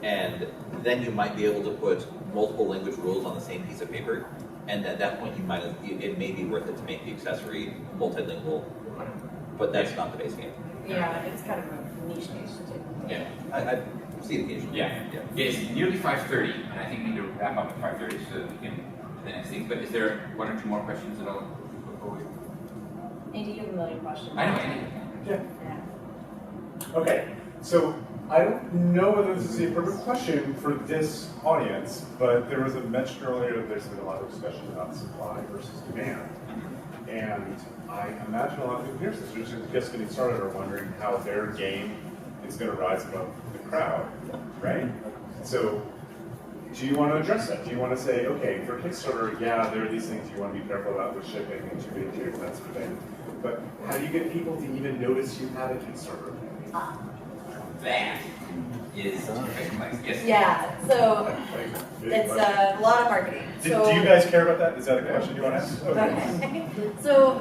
and then you might be able to put multiple language rules on the same piece of paper, and at that point it may be worth it to make the accessory multilingual, but that's not the base game. Yeah, it's kind of a niche too. Yeah. I see it occasionally. Yeah. It's nearly 5:30, and I think we need to wrap up at 5:30 so we can do the next thing. But is there one or two more questions at all before we? Andy, you have a million questions. I know, Andy. Yeah. Okay, so I don't know whether this is the appropriate question for this audience, but there was a mention earlier that there's been a lot of discussion about supply versus demand. And I imagine a lot of people here, since they're just getting started, are wondering how their game is going to rise above the crowd, right? So do you want to address that? Do you want to say, okay, for Kickstarter, yeah, there are these things you want to be careful about with shipping and too big, too expensive thing. But how do you get people to even notice you had a Kickstarter? That is complex. Yes. Yeah, so it's a lot of marketing. Do you guys care about that? Is that a question you want to ask? Okay. So,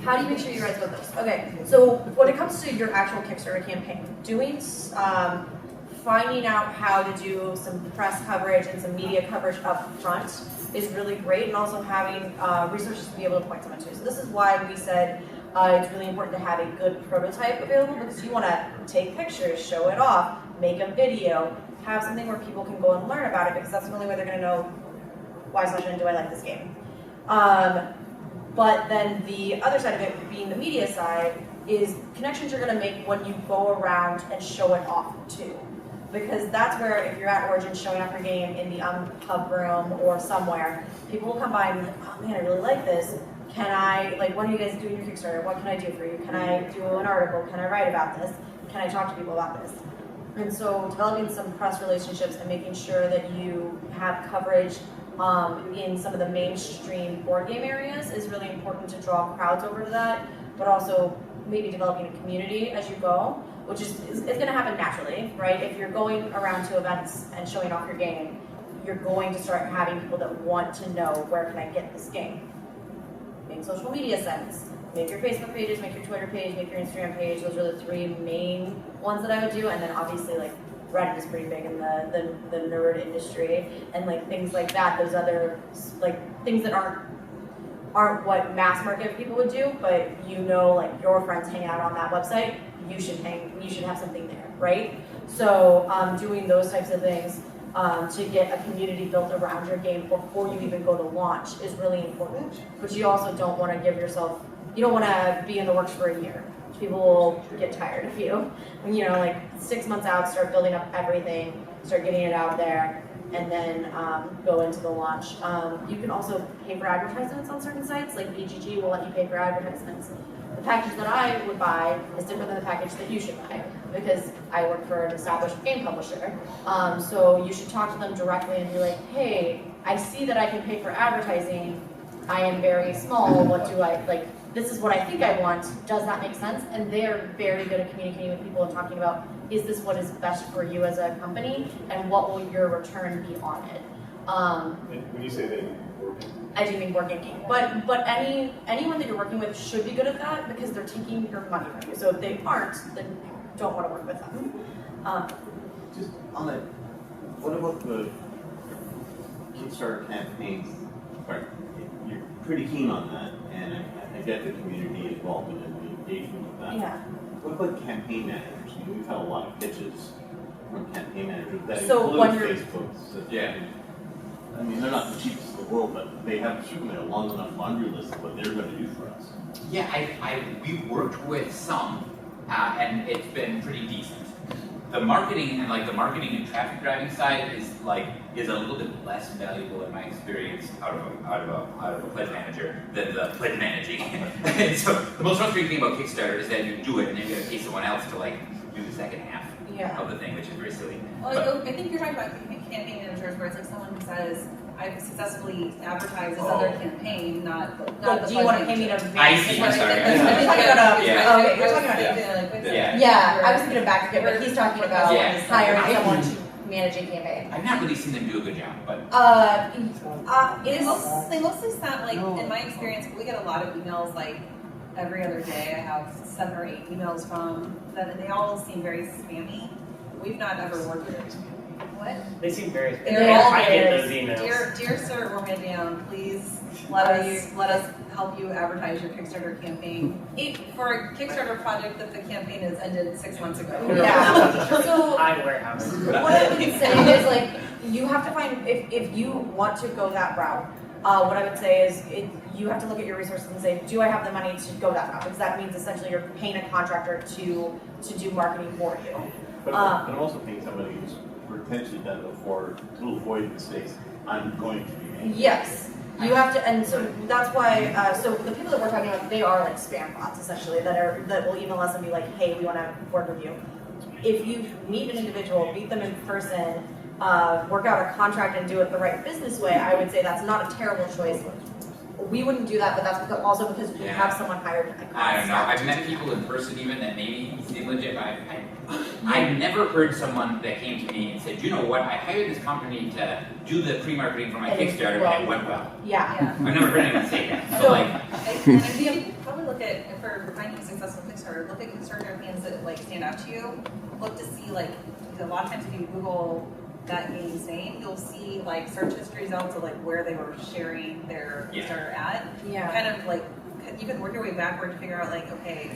how do you make sure you write about this? Okay, so when it comes to your actual Kickstarter campaign, finding out how to do some press coverage and some media coverage up front is really great, and also having resources to be able to point someone to. So this is why we said it's really important to have a good prototype available, because you want to take pictures, show it off, make a video, have something where people can go and learn about it, because that's the only way they're going to know, why do I like this game? But then the other side of it, being the media side, is connections you're going to make when you go around and show it off too. Because that's where, if you're at Origin showing off your game in the pub room or somewhere, people will come by and be like, oh man, I really like this. Can I, what are you guys doing your Kickstarter? What can I do for you? Can I do an article? Can I write about this? Can I talk to people about this? And so developing some press relationships and making sure that you have coverage in some of the mainstream board game areas is really important to draw crowds over to that, but also maybe developing a community as you go, which is going to happen naturally, right? If you're going around to events and showing off your game, you're going to start having people that want to know, where can I get this game? Make social media sense. Make your Facebook pages, make your Twitter page, make your Instagram page. Those are the three main ones that I would do. And then obviously Reddit is pretty big in the nerd industry, and things like that. Those other things that aren't aren't what mass market people would do, but you know, like your friends hang out on that website, you should have something there, right? So doing those types of things to get a community built around your game before you even go to launch is really important. But you also don't want to give yourself, you don't want to be in the works for a year. People will get tired of you. You know, like 6 months out, start building up everything, start getting it out there, and then go into the launch. You can also pay for advertisements on certain sites, like BGG will let you pay for advertisements. The package that I would buy is different than the package that you should buy, because I work for an established game publisher. So you should talk to them directly and be like, hey, I see that I can pay for advertising. I am very small, what do I, like, this is what I think I want, does that make sense? And they're very good at communicating with people and talking about, is this what is best for you as a company, and what will your return be on it? When you say they, I do mean board game, but anyone that you're working with should be good at that, because they're taking your money from you. So if they aren't, then you don't want to work with them. Just on that, what about the Kickstarter campaigns? Right, you're pretty keen on that, and I get the community involvement and the engagement with that. Yeah. What about campaign managers? I mean, we've had a lot of pitches from campaign managers that So include when you're- Facebook's. Yeah. I mean, they're not the cheapest in the world, but they have certainly a long enough laundry list of what they're going to do for us. Yeah, we've worked with some, and it's been pretty decent. The marketing and traffic driving side is a little bit less valuable in my experience out of a pledge manager than the pledge managing. And so the most frustrating thing about Kickstarter is that you do it and then you got to pay someone else to do the second half of the thing, which is very silly. Well, I think you're talking about campaign managers where it's like someone who says, I've successfully advertised this other campaign, not the do you want to pay me to advance? I see, I'm sorry. I was thinking of back again, but he's talking about hiring someone to manage a campaign. I've not really seen them do a good job, but They mostly sound like, in my experience, we get a lot of emails like every other day. I have 7 or 8 emails from them, and they all seem very spammy. We've not ever worked with them. What? They seem very. I get those emails. Dear Sir Ormandion, please let us help you advertise your Kickstarter campaign. For a Kickstarter project that the campaign has ended 6 months ago. Yeah. So high warehouse. What I would say is like you have to find if you want to go that route. What I would say is you have to look at your resources and say, do I have the money to go that route? Because that means essentially you're paying a contractor to do marketing for you. But I'm also paying somebody who's potentially done it before to avoid mistakes. I'm going to be making. Yes. You have to, and so that's why. So the people that we're talking about, they are like spam bots essentially that will email us and be like, "Hey, we want to work with you." If you meet an individual, meet them in person, work out a contract, and do it the right business way, I would say that's not a terrible choice. We wouldn't do that, but that's also because we have someone hired. I don't know. I've met people in person even that maybe seem legit. I've never heard someone that came to me and said, you know what, I hired this company to do the pre-marketing for my Kickstarter and it went well. Yeah. I've never heard anyone say that. So I think probably look at, if we're finding a successful Kickstarter, look at Kickstarter campaigns that stand out to you. Look to see a lot of times if you Google that game's name, you'll see search history results of where they were sharing their Kickstarter at. Yeah. Kind of you can work your way backward to figure out okay,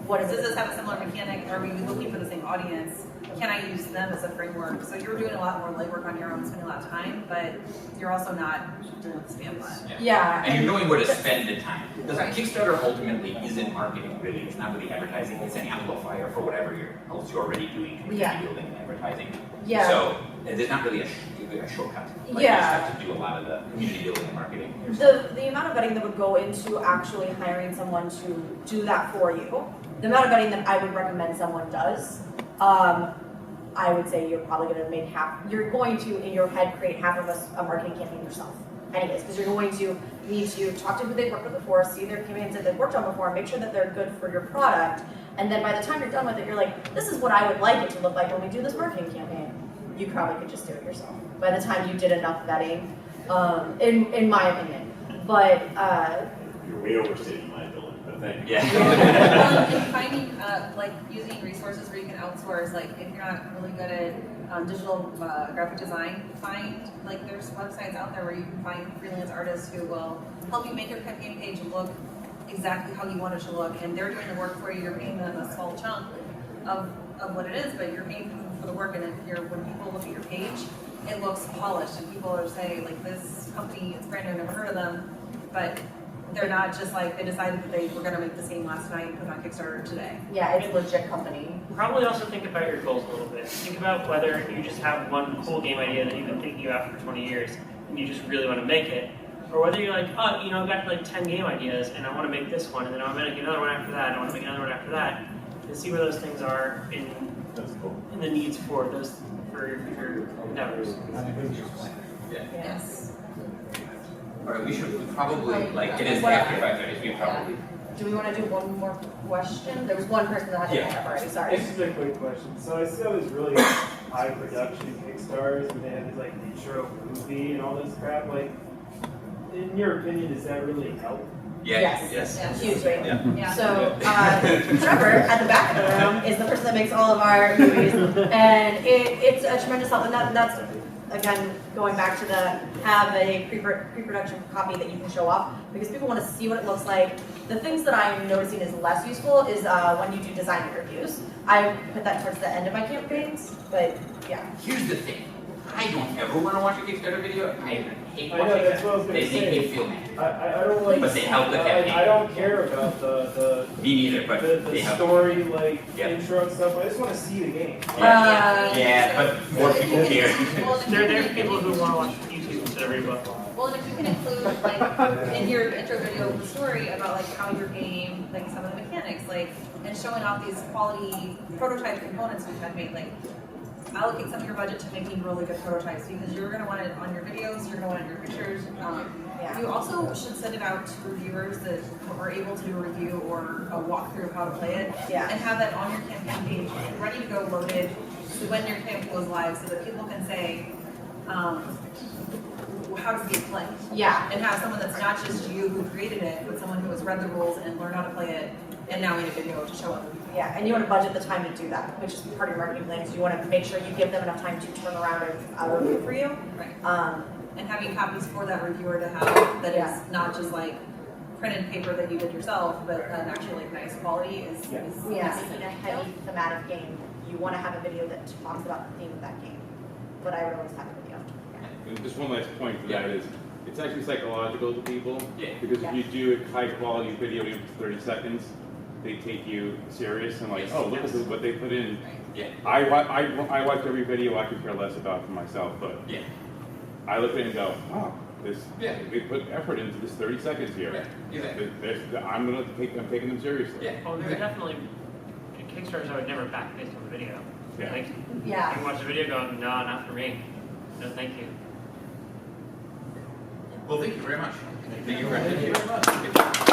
does this have a similar mechanic? Are we looking for the same audience? Can I use them as a framework? So you're doing a lot more legwork on your own, spending a lot of time, but you're also not doing the spam bot. Yeah. And you're knowing where to spend the time. Because Kickstarter ultimately isn't marketing, really. It's not really advertising. It's an amplifier for whatever else you're already doing, community building and advertising. Yeah. So there's not really a shortcut. You just have to do a lot of the community building and marketing. The amount of vetting that would go into actually hiring someone to do that for you, the amount of vetting that I would recommend someone does, I would say you're probably going to make you're going to, in your head, create half of a marketing campaign yourself. Anyways, because you're going to need to talk to who they've worked with before, see their campaigns that they've worked on before, make sure that they're good for your product, and then by the time you're done with it, you're like, this is what I would like it to look like when we do this marketing campaign. You probably could just do it yourself by the time you did enough vetting, in my opinion. But you're way overstating my ability, but thank you. And finding like using resources where you can outsource, like if you're not really good at digital graphic design, like there's websites out there where you can find freelance artists who will help you make your campaign page look exactly how you want it to look, and they're doing the work for you. You're paying them a small chunk of what it is, but you're paying them for the work. And when people look at your page, it looks polished, and people are saying like, this company, it's brand new, I've never heard of them, but they're not just like, they decided that they were going to make this game last night and put it on Kickstarter today. Yeah, it's a legit company. Probably also think about your goals a little bit. Think about whether you just have one cool game idea that you've been thinking about for 20 years and you just really want to make it, or whether you're like, oh, you know, I've got like 10 game ideas and I want to make this one, and then I want to make another one after that, and I want to make another one after that, and see where those things are in the needs for those for your future endeavors. Yes. All right, we should probably, like, it is after 5:30, so we probably. Do we want to do one more question? There was one person that had their hand up already, sorry. This is a quick question. So I see all these really high production Kickstarters, and they have this like intro movie and all this crap. Like, in your opinion, does that really help? Yes. Huge, right? Yeah. So Trevor at the back of the room is the person that makes all of our movies, and it's a tremendous help. And that's again going back to the have a pre-production copy that you can show off, because people want to see what it looks like. The things that I'm noticing is less useful is when you do design reviews. I put that towards the end of my campaigns, but yeah. Here's the thing. I don't ever want to watch a Kickstarter video. I hate watching know, that's what I was them. gonna They say. make me feel mad. I don't like. But they help the campaign. I don't care about the Me neither, but the they help. story like intro and stuff. I just want to see the game. Yeah, but more people care. There's people who want to watch YouTube instead of read a book. Well, and if you can include, like, in your intro video, the story about, like, how your game, like, some of the mechanics, like, and showing off these quality prototype components you've had made, like, allocate some of your budget to making really good prototypes, because you're going to want it on your videos, you're going to want it in your pictures. You also should send it out to reviewers that are able to do a review or a walkthrough of how to play it, and have that on your campaign page, ready to go, loaded, so when your campaign goes live, so that people can say, how does the game play? Yeah. And have someone that's not just you who created it, but someone who has read the rules and learned how to play it, and now in a video to show other people. Yeah, and you want to budget the time to do that, which is part of your marketing plan. Is you want to make sure you give them enough time to turn around a review for you. Right. And having copies for that reviewer to have that is not just like printed paper that you did yourself, but an actually like nice quality is Making a heavy thematic game, you want to have a video that talks about the theme of that game. But I would always have a video. And just one last point to that is, it's actually psychological to people. Because if Yeah. you do a high quality video in 30 seconds, they take you serious and like, oh, look at what they put in. I watch every video. I could care less about for myself, but I look at it and go, oh, they put effort into this 30 seconds here. I'm taking them seriously. Oh, there's definitely Kickstarters I would never back based on the video. Yeah. Like, Yeah. you can watch the video going, no, not for me. No, thank you. Well, thank you very much. Thank you very much.